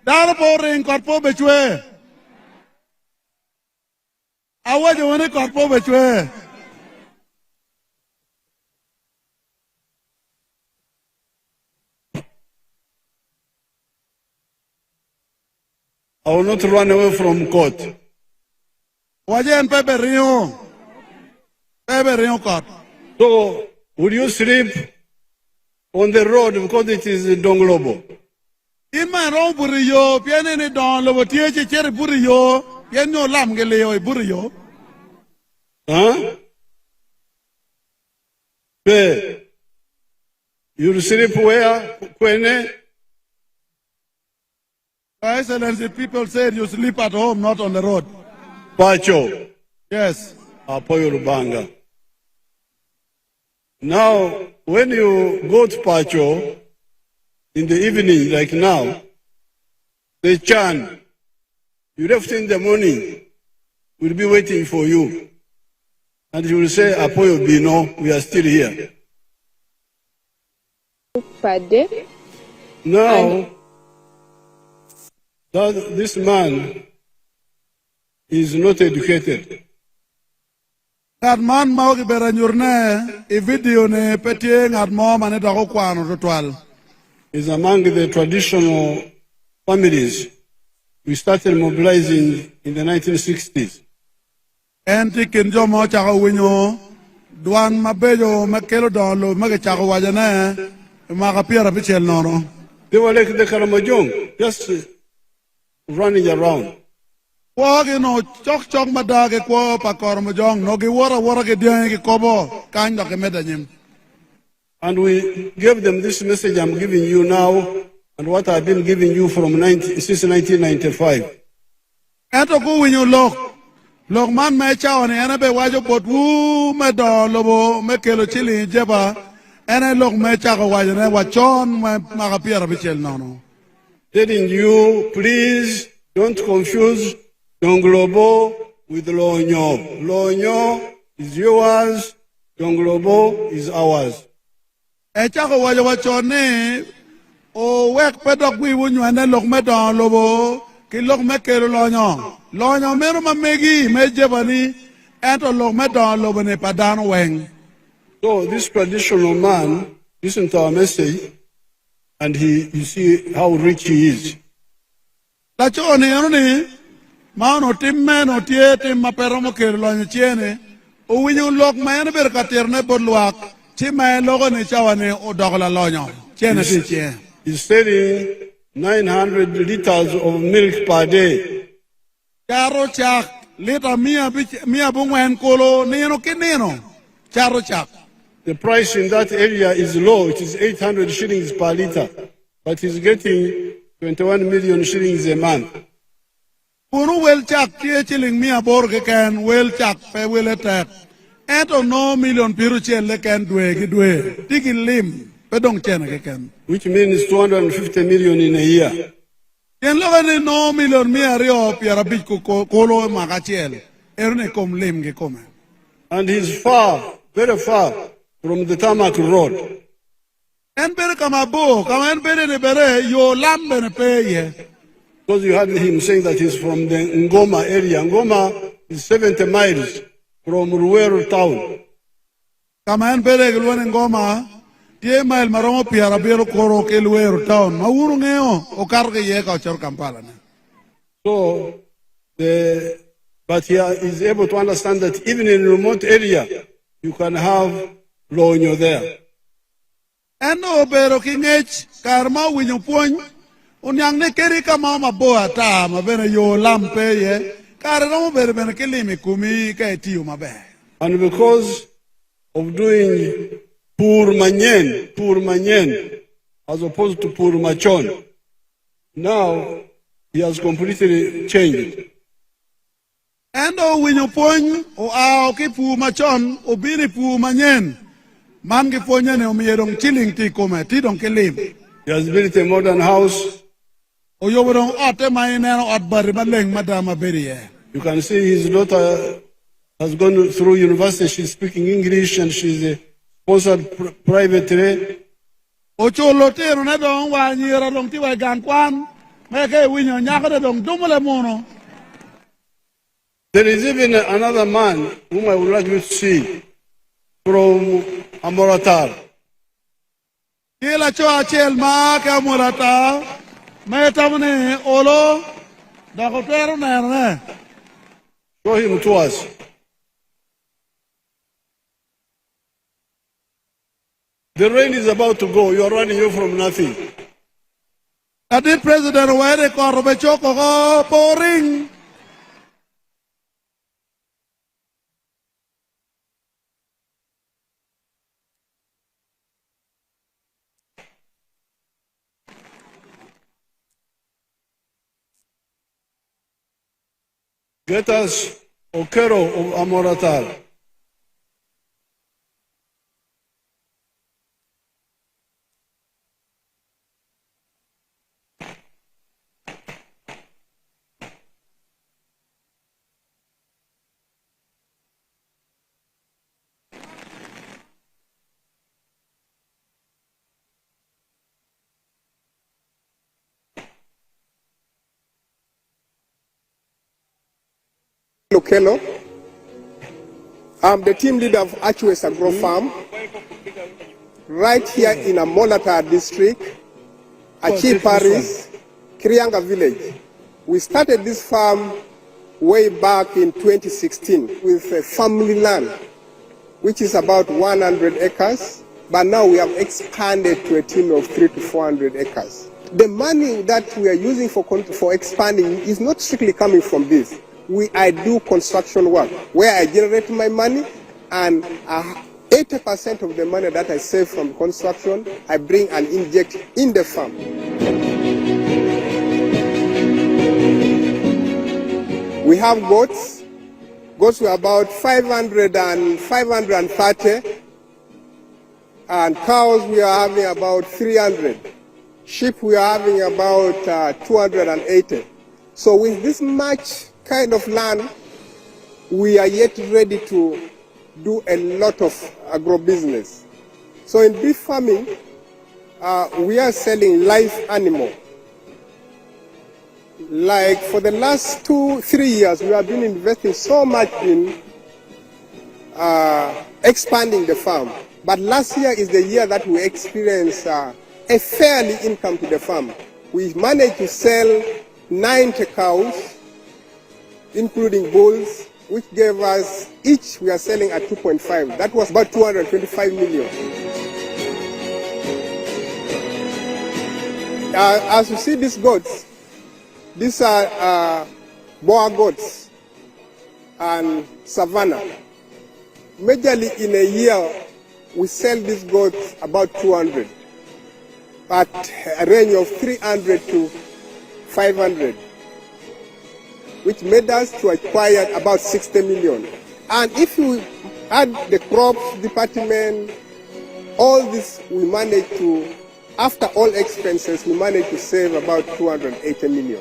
Daro po ring korpo bechwe. Awaje wone korpo bechwe. I will not run away from court. Waje en pepe rio. Pepe rio court. So, would you sleep on the road because it is Donglobo? In my room, Burio, Pianini Don, Lobotia, Cherry Burio, Piano Lam Galeo, Burio. Huh? Where? You sleep where? Kwene? Excellency, people said you sleep at home, not on the road. Pacho. Yes. Apoyo Rubanga. Now, when you go to Pacho, in the evening, like now, the Chan, you left in the morning, will be waiting for you. And you will say, Apoyo Bino, we are still here. Now, this man is not educated. That man mauki beranyurne, a video ne petieng at mom and a kwano ritual. Is among the traditional families we started mobilizing in the 1960s. enti kinjo mo chaka winyo duan mabejo makelo dolo mage chaka wajane maka piera bichel nono. They were like the Karamojong, just running around. Wagi no chok madage kwa pa Karamojong no gi wara ge diang gi kobo kanya ke medanyim. And we gave them this message I'm giving you now and what I've been giving you since 1995. Ento ku winyo lok man me chawane ena be wajo pot wu me do lobo me kelo chili jeba ena lok me chaka wajane wachon maka piera bichel nono. Telling you, please don't confuse Jonglobo with Lonyo. Lonyo is yours, Jonglobo is ours. Chaka wajo wachone o wek pedok wi wunyo ene lok me do lobo ki lok me kelo lonyo mero mamegi me jebani ento lok me do lobo ne padano weng. So this traditional man listened to our message and you see how rich he is. La choni ni mano timme no tie tim mapero mo kelo lonyo chiene o winyo lok me ene ber katerne bodluak chi me logo ne chawane o dogla lonyo chiene ti chie. He's selling 900 liters of milk per day. Charo chak lita mia bungwen kolo nino kinino. Charo chak. The price in that area is low. It is 800 shillings per liter. But he's getting 21 million shillings a month. Punu wel chak tie chilling mia borge ken wel chak pe wel etek. Ento no million piru chele ken dwe. Tiki lim. Pedong chene ke ken. Which means 250 million in a year. Yen loga ni no million mia rio piara bich kolo makachiel. Erne kom lim ke kome. And he's far, very far from the tarmac road. En bere kama en bere ne bere yo lambe ne peye. Because you heard him saying that he's from the Ngoma area. Ngoma is 70 miles from Ruweru town. Kama en bere gulwane Ngoma, tie mail maromo piara bero koro ke Ruweru town. Mauru ngeo o karge ye ka chor Kampala ne. So but he is able to understand that even in a remote area, you can have Lonyo there. Eno bero kingech karma winyo puony unyang ne keri kama maboa ta mabene yo lampe ye karma bero bene kelimi kumi ka etiyo mabe. And because of doing Pur Manyen, as opposed to Pur Machon, now he has completely changed. Endo winyo puony o ao ki pu machon o bini pu manyen. Man ki puonye ne umiyedong chilling ti kome ti dong kelim. He has built a modern house. O yobodong ote maineno ot bari maleng madama beriye. You can see his daughter has gone through university. She's speaking English and she's sponsored privately. O cholo tero ne dong wa nyira dong ti wa gan kwan. Meke winyo nyaka dong dumule mono. There is even another man whom I would like you to see from Amoratar. Kila cho achel ma ka Amurata me tamne olo da kotero ne. Show him to us. The rain is about to go. You are running away from nothing. Adi president were ko be choko ko poring. Get us Okero of Amoratar. Okelo. I'm the team leader of Acholi Agro Farm, right here in Amolata district, Acholi Parish, Krianga village. We started this farm way back in 2016 with a family land, which is about 100 acres, but now we have expanded to a team of 300 to 400 acres. The money that we are using for expanding is not strictly coming from this. I do construction work where I generate my money, and 80% of the money that I save from construction, I bring and inject in the farm. We have goats. Goats were about 530, and cows we are having about 300. Sheep we are having about 280. So with this much kind of land, we are yet ready to do a lot of agro-business. So in beef farming, we are selling live animal. Like for the last 2-3 years, we have been investing so much in expanding the farm. But last year is the year that we experienced a fairly income to the farm. We managed to sell 90 cows, including bulls, which gave us, each we are selling at 2.5. That was about 225 million. As you see these goats, these are Boer goats and Savannah. Majorly in a year, we sell these goats about 200, at a range of 300 to 500, which made us to acquire about 60 million. And if you add the crops department, all this we managed to, after all expenses, we managed to save about 280 million.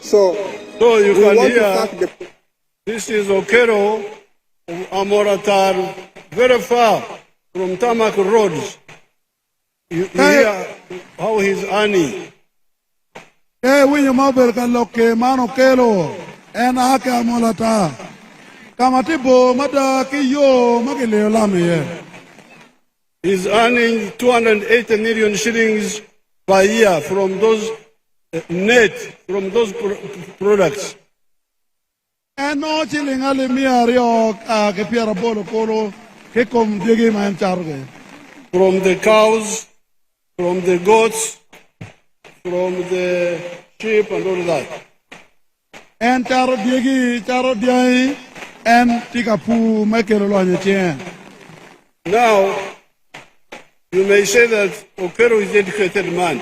So you can hear, this is Okero of Amoratar, very far from Tamak roads. You hear how he's earning. Winyo mabel kaloke mano kelo en ake amolata kamatibo mada kiyo magile lame. He's earning 280 million shillings per year from those net, from those products. And no chilling ale miario ke piara bolo kolo ke kom digi man charge. From the cows, from the goats, from the sheep and all that. And charo diai and tikapu mekelo lo chen. Now, you may say that Okero is an educated man.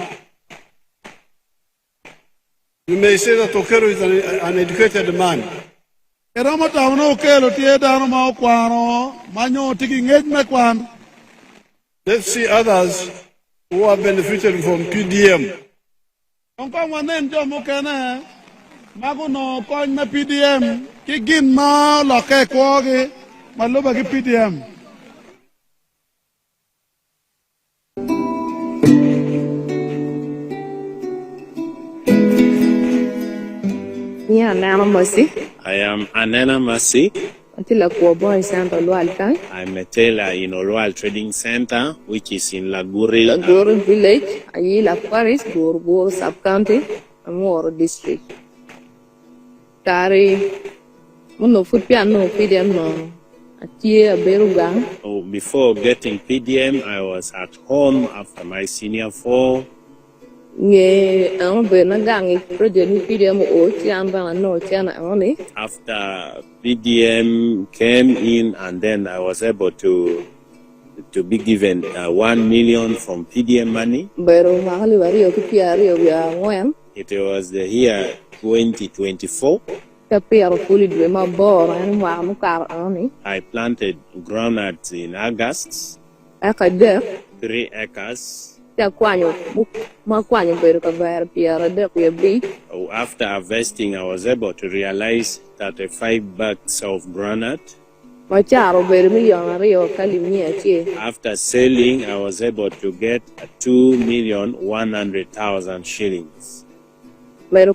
You may say that Okero is an educated man. Let's see others who are benefiting from PDM. Yeah, Nana Mercy. I am Anana Mercy. I'm a tailor in Oroal Trading Center, which is in Laguri Village, Ayila Paris, Gorgo Sub-County, Amuru District. Kari, Muno food piano, PDM no. Before getting PDM, I was at home after my senior 4. After PDM came in, and then I was able to be given 1 million from PDM money. It was the year 2024. I planted groundnuts in August, 3 acres. After harvesting, I was able to realize that 5 bags of groundnut. After selling, I was able to get 2,100,000 shillings. On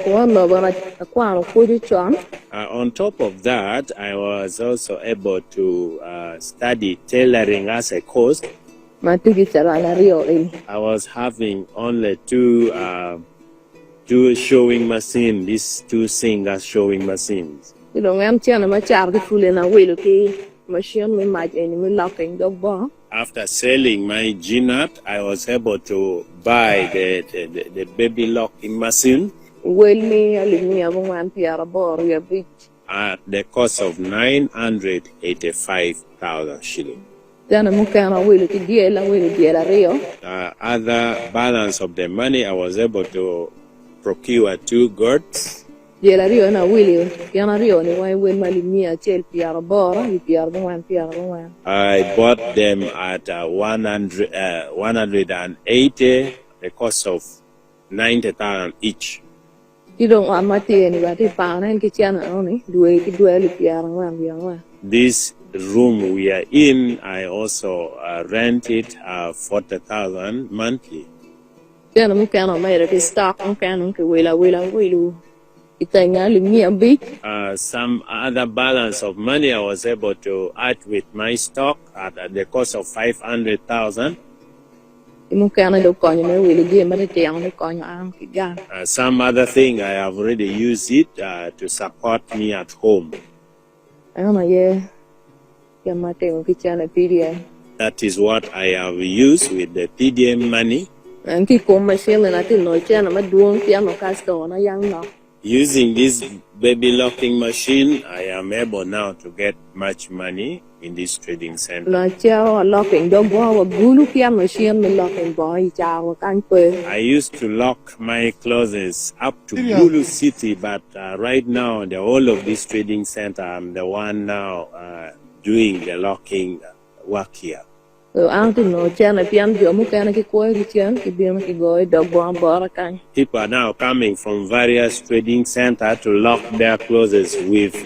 top of that, I was also able to study tailoring as a course. I was having only two sewing machines, these 2 Singer sewing machines. Thì đồng em chia nó mà chả cái phụ lên là quỷ được cái machine mới mạch anh mới lọc cảnh đọc bỏ. After selling my GNAT, I was able to buy the baby locking machine Well me alimia bong man piara bor ya big. at the cost of 985,000 shillings. Then I'm going to will it deal and will it deal rio. Other balance of the money, I was able to procure 2 goats. Deal rio na will yana rio ni why when malimia chel piara bor you piara bong man piara bong man. I bought them at 180, the cost of 90,000 each. You don't want my tea anybody pound and kitchen only do it li piara man piara. This room we are in, I also rent it 40,000 monthly. Then I'm going to make it stock on can will. It's a limia big. Some other balance of money I was able to add with my stock at the cost of 500,000. Some other thing I have already used it to support me at home. That is what I have used with the PDM money. Using this baby locking machine, I am able now to get much money in this trading center. I used to lock my clothes up to Gulu City, but right now, the whole of this trading center, I'm the one now doing the locking work here. People are now coming from various trading centers to lock their clothes with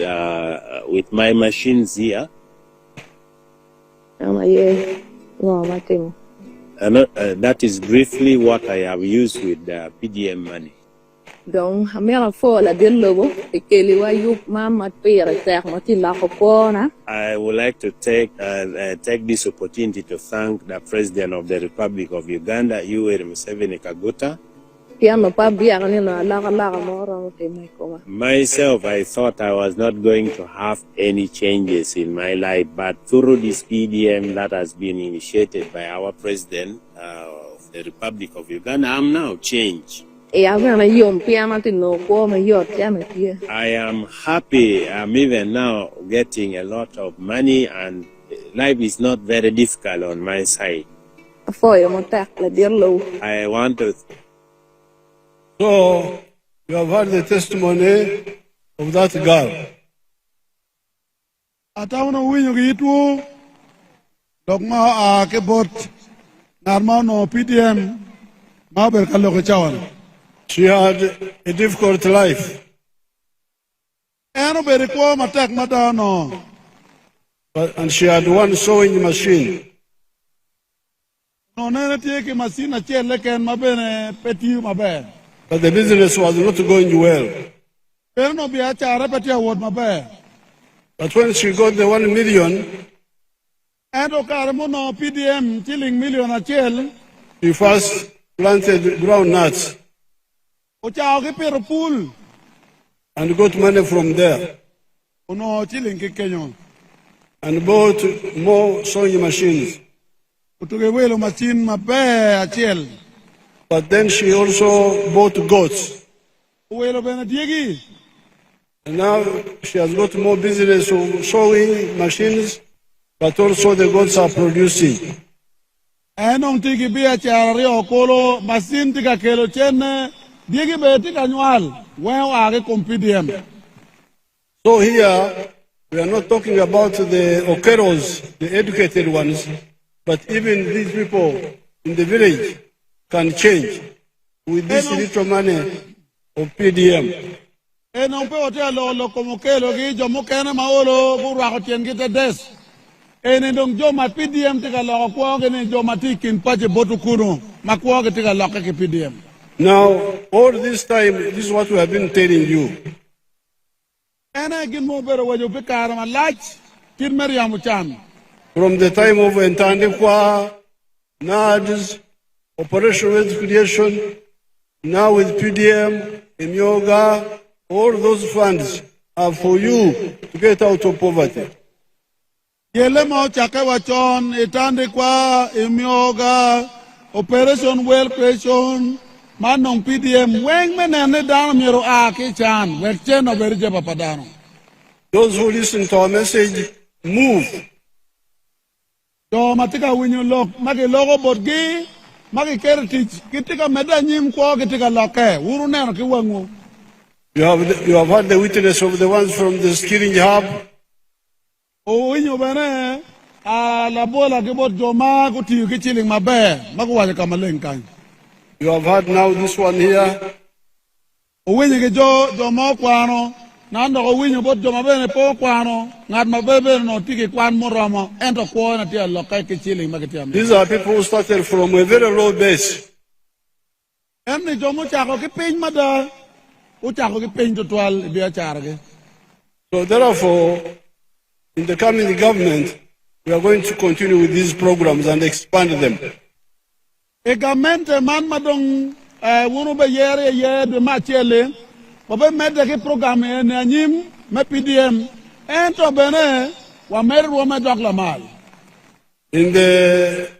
my machines here. And that is briefly what I have used with the PDM money. Donc, hamera fo la del lobo e keli wa yup mama pera tek mati la ko na. I would like to take this opportunity to thank the President of the Republic of Uganda, Yoweri Museveni Kaguta. Myself, I thought I was not going to have any changes in my life, but through this PDM that has been initiated by our President of the Republic of Uganda, I'm now changed. I am happy. I'm even now getting a lot of money, and life is not very difficult on my side. I want to. So, you have heard the testimony of that girl. Atawana winyo gitu. Dogma kebot narma no PDM ma berkalo ke chawan. She had a difficult life. And she had one sewing machine. But the business was not going well. But when she got the 1 million, she first planted groundnuts and got money from there and bought more sewing machines. But then she also bought goats. And now she has got more business of sewing machines, but also the goats are producing. So here, we are not talking about the okeros, the educated ones, but even these people in the village can change with this little money of PDM. Now, all this time, this is what we have been telling you. From the time of Entandikwa, NADS, Operation Wealth Creation, now with PDM, Imyoga, all those funds are for you to get out of poverty. Yele mo chake wachon itande kwa imyoga operation well creation manong PDM weng menene dano miro aki chan wekchen oberje papadano. Those who listen to our message, move. Do matika winyo lok magi logo bodgi magi keretich kitika meda nyim kwa kitika loke uru neno ki wangu. You have had the witness of the ones from the skilling hub. O winyo bene a la bola ki bot joma kuti ki chilling mabe magu waje kamaleng kan. You have had now this one here. O winyo ki jomo kwano nando o winyo bot joma bene po kwano ngad mabebe no tiki kwan moromo ento kwa na tia lokai ki chilling magitiam. These are people who started from a very low base. Emni jomo chako ki piny mada uchako ki piny total biya charge. So therefore, in the coming government, we are going to continue with these programs and expand them. E government man madong wunu be yere ye de machele babe mede ki program e na nyim me PDM ento bene wa mer wo me dokla mal. In the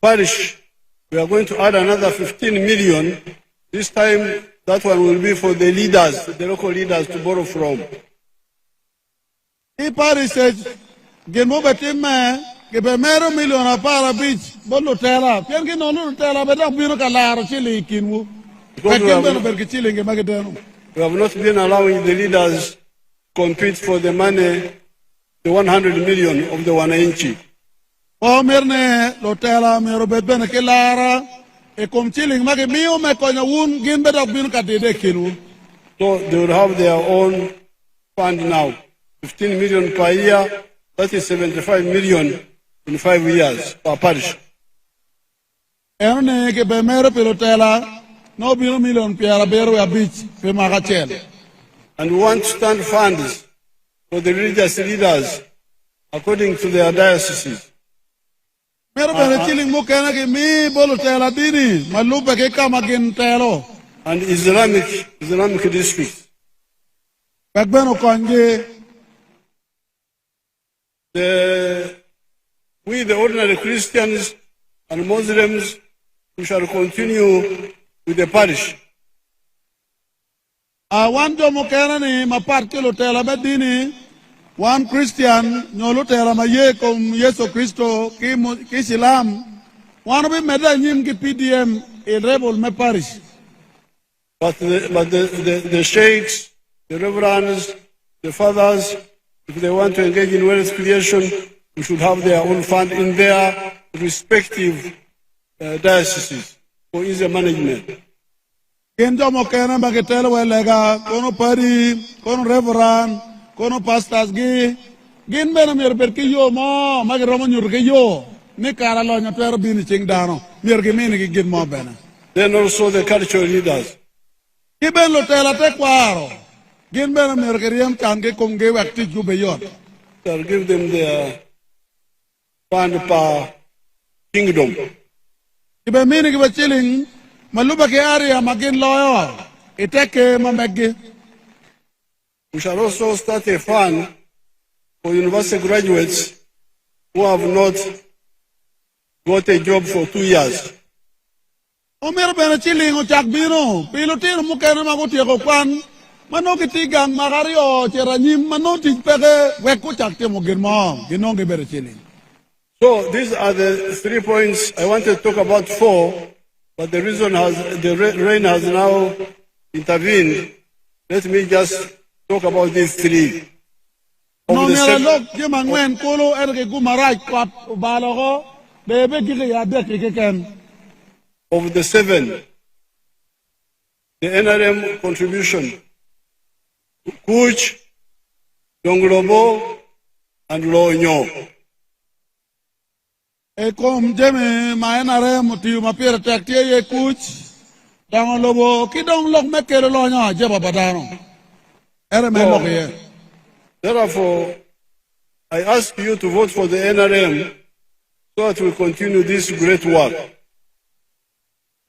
parish, we are going to add another 15 million. This time, that one will be for the leaders, the local leaders to borrow from. I parish gemo betime ke be mero million apara beach bolo tela pen ki nonu tela be dak bino kala chili kinwu. Because we have not been allowing the leaders to compete for the money, the 100 million of the wananchi. O merne lotela mero bedbene ke lara e kom chilling mage miyo me konya wun gin bedak bin katide kinu. So they will have their own fund now. 15 million per year, that is 75 million in 5 years per parish. Erne ke be mero pelotela no bino million piara beru ya beach pe magachel. And we want to stand funds for the religious leaders according to their dioceses. Mero bene chilling mo kana ke mi bolo tela dini malupe ke kama gin telo. And Islamic districts. Bagbeno konge we the ordinary Christians and Muslims, we shall continue with the parish. One jomo kena ni maparte lo tela bedini one Christian nyolo tela ma ye kom Yesu Kristo ki Islam one be meda nyim ki PDM e rebel me parish. But the sheikhs, the reverends, the fathers, if they want to engage in wealth creation, we should have their own fund in their respective dioceses for easy management. Kenjo mo kena bagetelo welega kono pari kono reverend kono pastors gi gin bena mer per ki yo mo magi romo nyur ke yo ni kara lo nyotero bini ching dano mer gi mini gi gin mo bena. Then also the cultural leaders. Ki ben lo tela te kwaro gin bena mer ke riem chan ke kom ge wakti ju be yon. They'll give them their fund per kingdom. Ki be mini ki be chilling maluba ke area magin loyo iteke mamegi. We shall also start a fund for university graduates who have not got a job for 2 years. Omer bena chilling o chak bino pilotin mo kena maguti ko kwan mano kitigang magario cheranyim mano tipeke weku chak te mo girmo ginong bere chilling. So these are the 3 points. I wanted to talk about 4, but the rain has now intervened. Let me just talk about these 3. No mera lok jemangwen kolo erge gumarai kwap balogo bebe gige ya deke ken. Of the 7, the NRM contribution, Kuch, Donglobo, and Lonyo. E kom jeme ma NRM tiu ma pere taktie ye Kuch Donglobo ki dong lok mekere Lonyo jeba badano. Therefore, I ask you to vote for the NRM so that we continue this great work.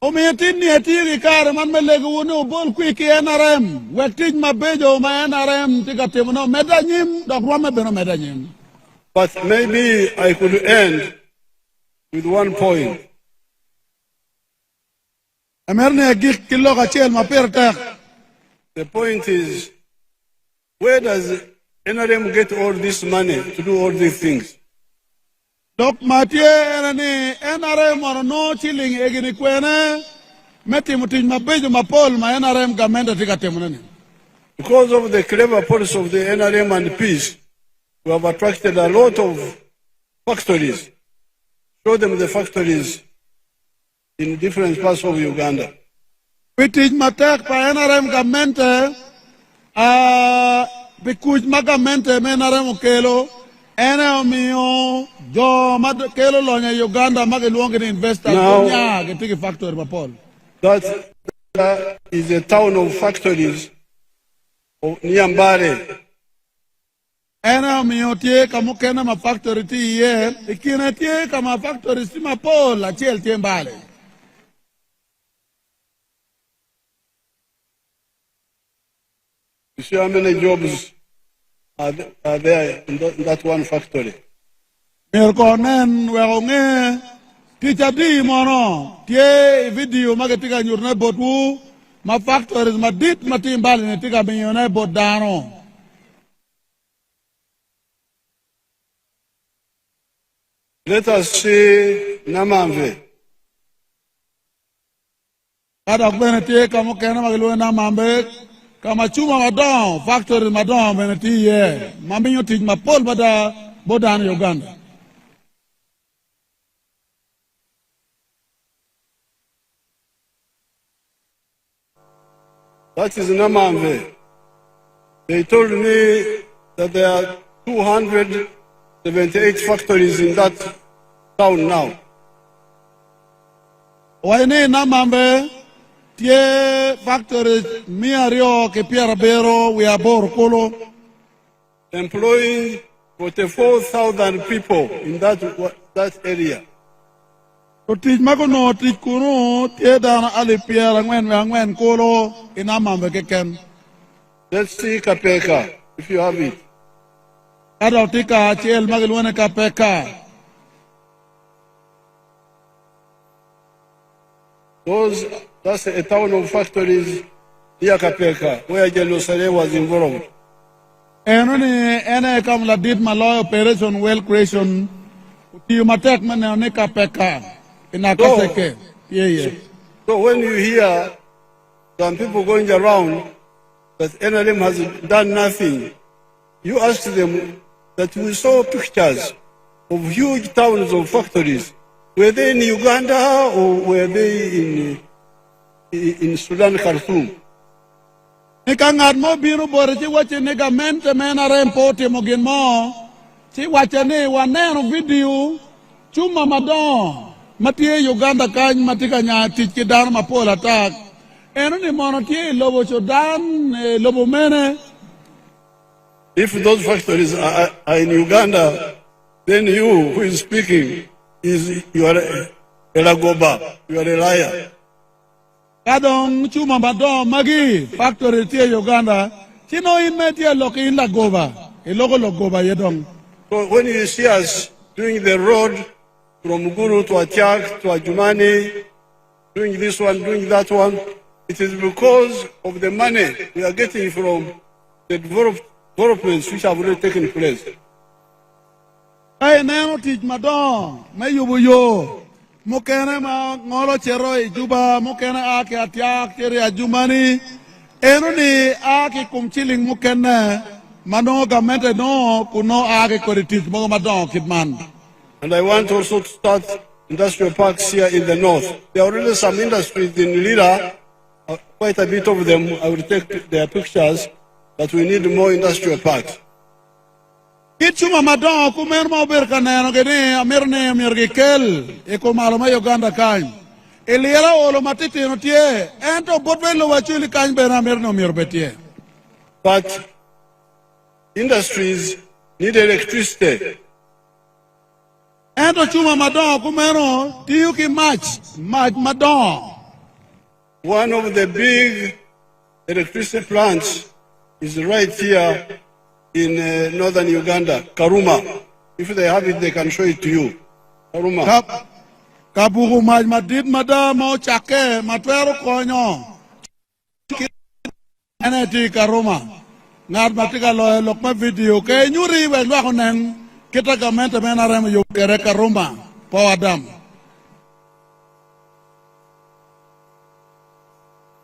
Omitin ni atiri kare man melego wono bol kwiki NRM. Wetij mabejo ma NRM tika temuno medanyim dok rome beno medanyim. But maybe I could end with one point. Amerne gik kilo kachel maperta. The point is, where does NRM get all this money to do all these things? Dok matie ni NRM or no chilling egini kwene meti mutin mabejo mapol ma NRM gamenda tika temunani. Because of the clever policy of the NRM and peace, we have attracted a lot of factories. Show them the factories in different parts of Uganda. Pitij matek pa NRM gamente bikuj magamente me NRM okelo ene omiyo jo mad kelo lonya Uganda mageluonge ni investors nya getiki factory mapol. That is a town of factories of Niambare. Ene omiyo tie kama kena ma factory ti ye ikine tie kama factory si mapol achiel tie mbale. You see how many jobs are there in that one factory? Merkonen weonge ticha di mono tie video magatika nyurne botu ma factories ma dit matimbali ne tika binyone bodano. Let us see Namamve. Kada kwene tie kama kena magelu Namamve kama chuma madon factory madon beneti ye mambinyo tij mapol bada bodano Uganda. That is Namamve. They told me that there are 278 factories in that town now. Waine Namamve tie factories miario ke piera bero we are bor kolo employing 44,000 people in that area. Tij magono tij kuno tie dana ali piera ngwen kolo inamambe keken. Let's see Kapeka if you have it. Adotika chiel magelwane Kapeka. That's a town of factories near Kapeka, where Jerusalem was involved. Ene kam la dit malay operation well creation ti matek mane ne Kapeka ina kaseke. So when you hear some people going around that NRM has done nothing, you ask them that we saw pictures of huge towns of factories. Were they in Uganda or were they in Sudan, Khartoum? Nikangat mo biro bore ci wache nega mente mena rempote mo gen mo ci wache ne waneno video chuma madon matie Uganda kany matika nya tich ki dan mapola tak eno ni mono tie lobo chodan lobo mene. If those factories are in Uganda, then you who is speaking you are a lagoba, you are a liar. Kadong chuma madon magi factory tie Uganda chino imetie loki in lagoba logo logoba yedong. So when you see us doing the road from Guru to Atiak to Ajumani, doing this one, doing that one, it is because of the money we are getting from the developments which have already taken place. Hey, neno tij madon me yubu yo mukene ma ngolo chero juba mukene ake Atiak tere Ajumani eno ni ake kumchiling mukene mano gamente no kuno ake koritij mo madon kitman. And I want also to start industrial parks here in the north. There are already some industries in Lira, quite a bit of them. I will take their pictures, but we need more industrial parks. Kichuma madon kumer mo berkaneno gene amerne amergikel eko maloma Uganda kan. Eliera olo matiti no tie ento botwelo wachuli kan bena amerno mirbetie. But industries need electricity. Ento chuma madon kumero tiyuki match madon one of the big electricity plants is right here in northern Uganda, Karuma. If they have it, they can show it to you. Karuma. Kabugu madid madamo chake matwero konyo. Eneti Karuma. Ngat matika loe lokma video ke nyuri we lwa konen kita gamente menarem yo kere Karuma po Adam.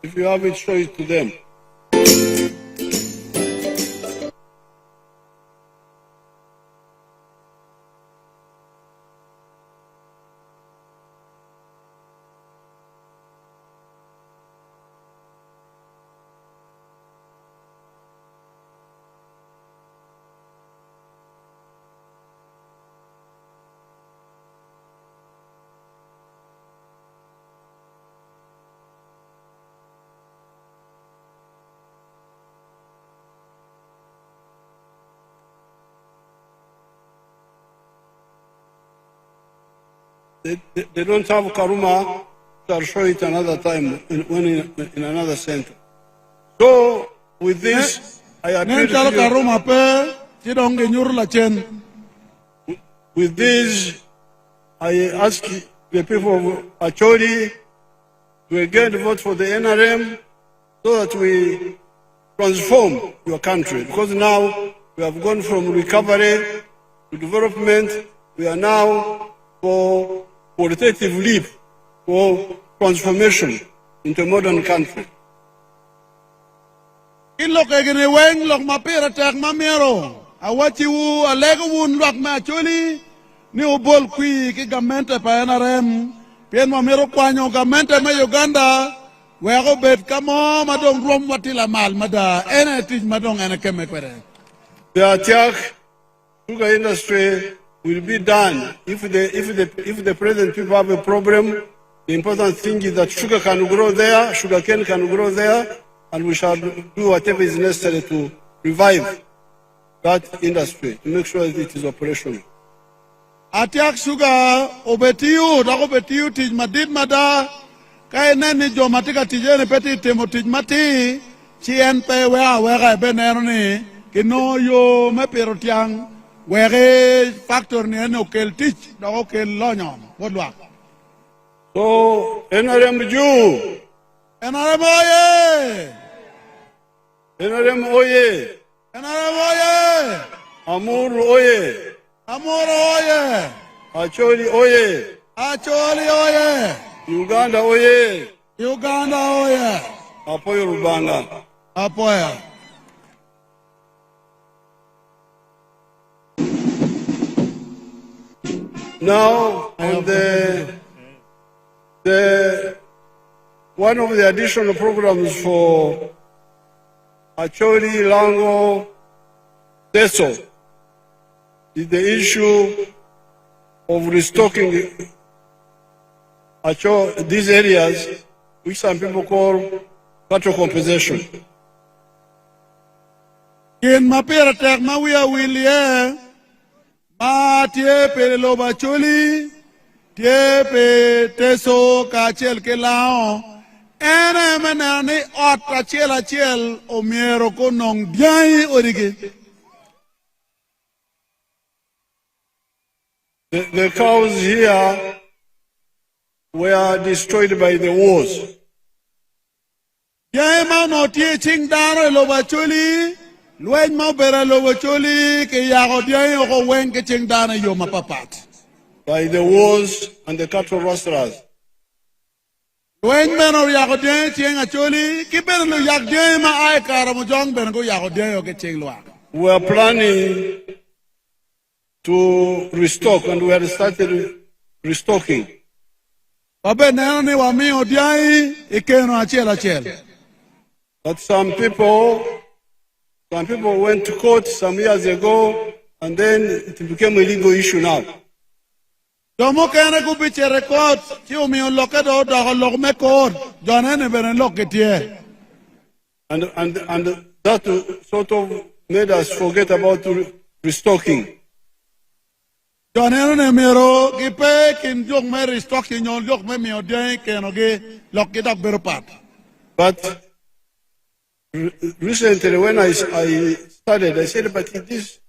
If you have it, show it to them. They don't have Karuma, I'll show it another time when in another center. So with this, I appeal to you. With this, I ask the people of Acholi to again vote for the NRM so that we transform your country. Because now we have gone from recovery to development. We are now for qualitative leap for transformation into a modern country. Ilok egene weng lok mapira tak mamero. Awachi wu alego wun lok ma Acholi ni ubol kui ki gamente pa NRM. Pien mamero kwanyo gamente ma Uganda. Wego bet kamo madong rom watila mal mada. Ene tij madong ene keme kwere. The attack sugar industry will be done if the present people have a problem. The important thing is that sugar can grow there, sugarcane can grow there, and we shall do whatever is necessary to revive that industry to make sure that it is operational. Atiak sugar obetiu dako betiu tij madid mada kay neni jo matika tijene peti temo tij mati chien pe wega benero ni kino yo me perotiang wege factor ni eno kel tij dako kel lonyo wodwa. So NRM Jew. NRM oye. NRM oye. NRM oye. Amuru oye. Amuru oye. Acholi oye. Acholi oye. Uganda oye. Uganda oye. Apoyo Rubanga. Apoya. Now on the one of the additional programs for Acholi, Lango, Teso is the issue of restocking these areas, which some people call cattle compensation. In mapira tek mawia wilie ma tie pe loba Acholi tie pe Teso kachel ke lao ene menani ot achel omiero konong diai orige. The cows here were destroyed by the wars. Diai ma no tie ching daro loba Acholi luen ma bera loba Acholi ke yago diai oko wen ke ching dana yo mapapat. By the wars and the cattle rustlers. When men are Yagodin, Ching Acholi, keep it in Yagdima, I Karamujong, Bengo Yagodin, get Chingwa. We are planning to restock, and we have started restocking. But some people went to court some years ago, and then it became a legal issue now. Domo kene kupiche record, kiu mi unloke do log me code, John beren loketie. And that sort of made us forget about restocking. John miro kipe kin jong me restocking yon jok me mi odien kenoge loke dak beropat. But recently, when I started, I said, but is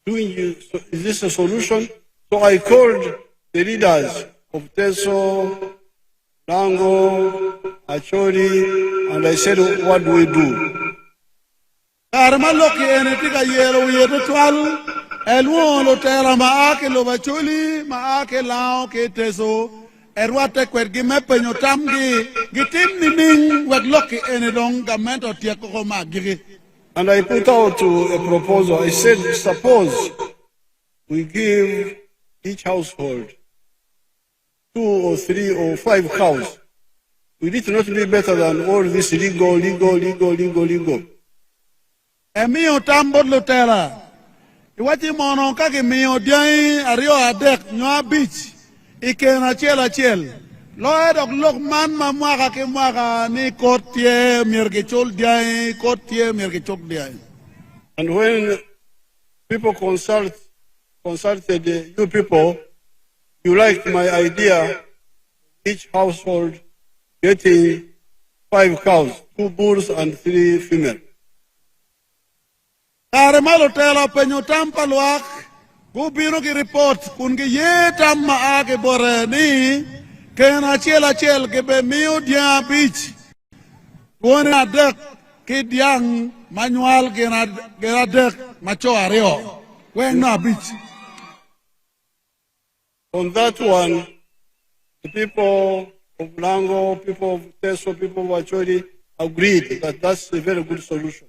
this a solution? So I called the leaders of Teso, Lango, Acholi, and I said, what do we do? Karmaloki enetika yero yeto twal elwo lo tera maake lo bachuli maake lao ke teso erwate kwergi mepenyo tamgi gitim nining wek loki enedong gamento tieko ko magiri. And I put out a proposal. I said, suppose we give each household 2 or 3 or 5 cows. Will it not be better than all this legal? Emio tambot lutera. Iwati mono kaki mio diai ario adek nyoa beach. Ike na chel. Loed ok lok man mamwaka ke mwaka ni kotie mirgechol diai, kotie mirgechok diai. And when people consulted you people, you liked my idea, each household getting 5 cows, 2 bulls and 3 female. Karemalo tela penyo tampa luak, kubiro ki report kungi ye tamma ake bore ni, kena chel ke be miu dia beach. Kuone adek ki diang manual kena dek macho ario. Weng na beach. On that one, the people of Lango, people of Teso, people of Acholi agreed that that's a very good solution.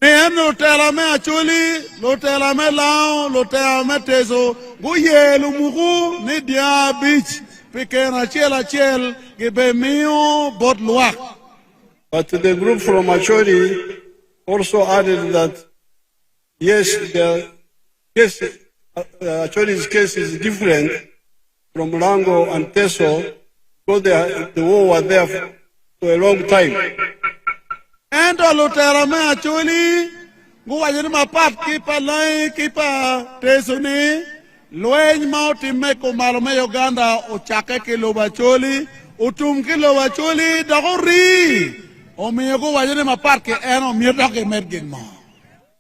Lo tela me Acholi, lo tela me lao, lo tela me Teso, guye lumugu ni dia beach, pikena chel, gibe miu bot luak. But the group from Acholi also added that, yes, Acholi's case is different from Lango and Teso because the war was there for a long time. Ento lutera me Acholi, guwajini mapat kipa Teso ni, lueny mauti meko malome Uganda uchake kilo bacholi, utum kilo bacholi dagori. Omiyo guwajini mapat ki eno mirdoke medgin mo.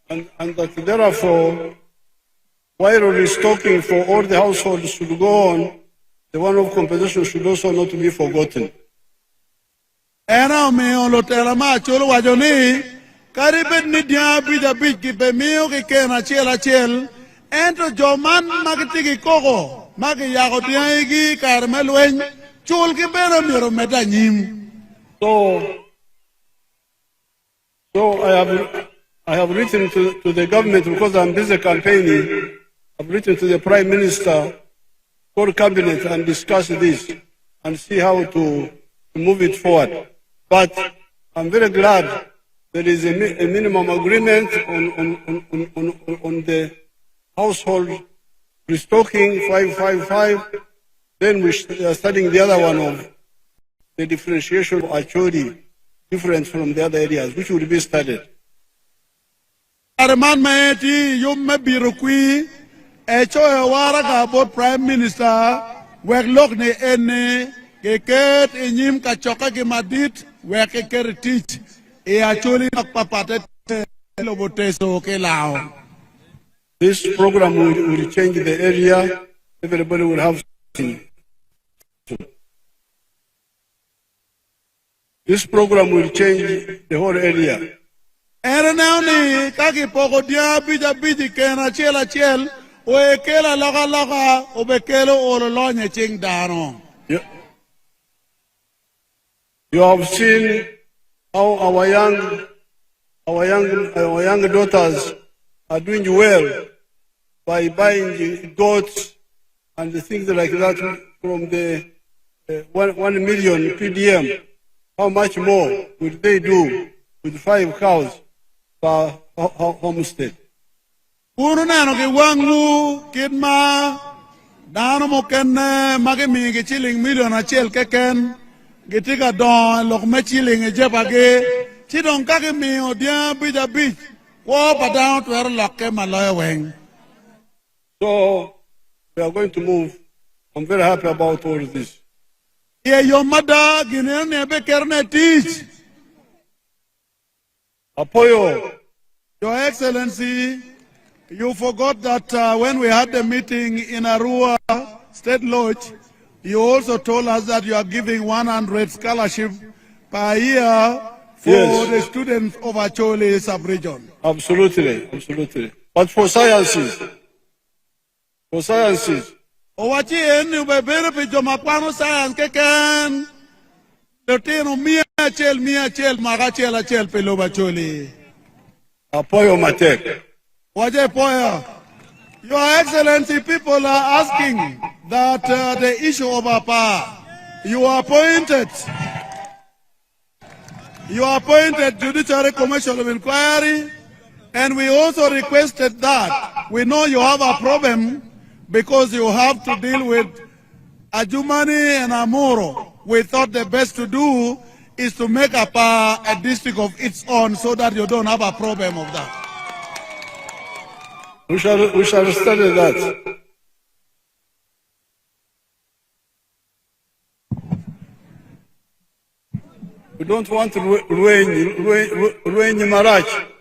And that therefore, while restocking for all the households should go on, the one of compensation should also not be forgotten. Ena omiyo lutera me Acholi wajoni, karibet ni dia bija ki be miyo ki kena chel, ento joman magitigi koko, magi yago diagi karmelwen, chul ki bero miro meta nyim. So I have written to the government because I'm busy campaigning. I've written to the Prime Minister, for cabinet, and discuss this and see how to move it forward. But I'm very glad there is a minimum agreement on the household restocking 555. Then we are studying the other one of the differentiation of Acholi, different from the other areas, which will be studied. Arman maeti yum me birukui echo wara ka board Prime Minister wek lok ne ene keket inyim kachoka ki madit wek ke teach e Acholi nak papate loboteso ke lao. This program will change the area. Everybody will have something. This program will change the whole area. Erenauni kaki poko dia bija kena chel o ekela loga o bekelo o lonye ching dano. You have seen how our young daughters are doing well by buying goats and things like that from the 1 million PDM. How much more would they do with 5 cows per homestead? Puro nano ki wangu kidma dano mo ken mage mi ki chilling million achel keken gitika don lok me chilling jepage chidon kake mi odia bija bich wo padang to er lokke maloy weng. So we are going to move. I'm very happy about all this. Ye your mother gine ne be kerne teach Apoyo. Your Excellency, you forgot that when we had the meeting in Arua State Lodge, you also told us that you are giving 100 scholarship per year for the students of Acholi sub-region. Absolutely, absolutely. But for sciences. Owachi enu bebere pe jomakwano science keken. Lotino mia chel magachel pelo Acholi. Apoyo Matek. Waje poya. Your Excellency, people are asking that the issue of APA, you appointed Judiciary Commission of Inquiry, and we also requested that. We know you have a problem because you have to deal with Ajumani and Amuru. We thought the best to do is to make APA a district of its own so that you don't have a problem of that. We shall study that. We don't want to ruin Marach.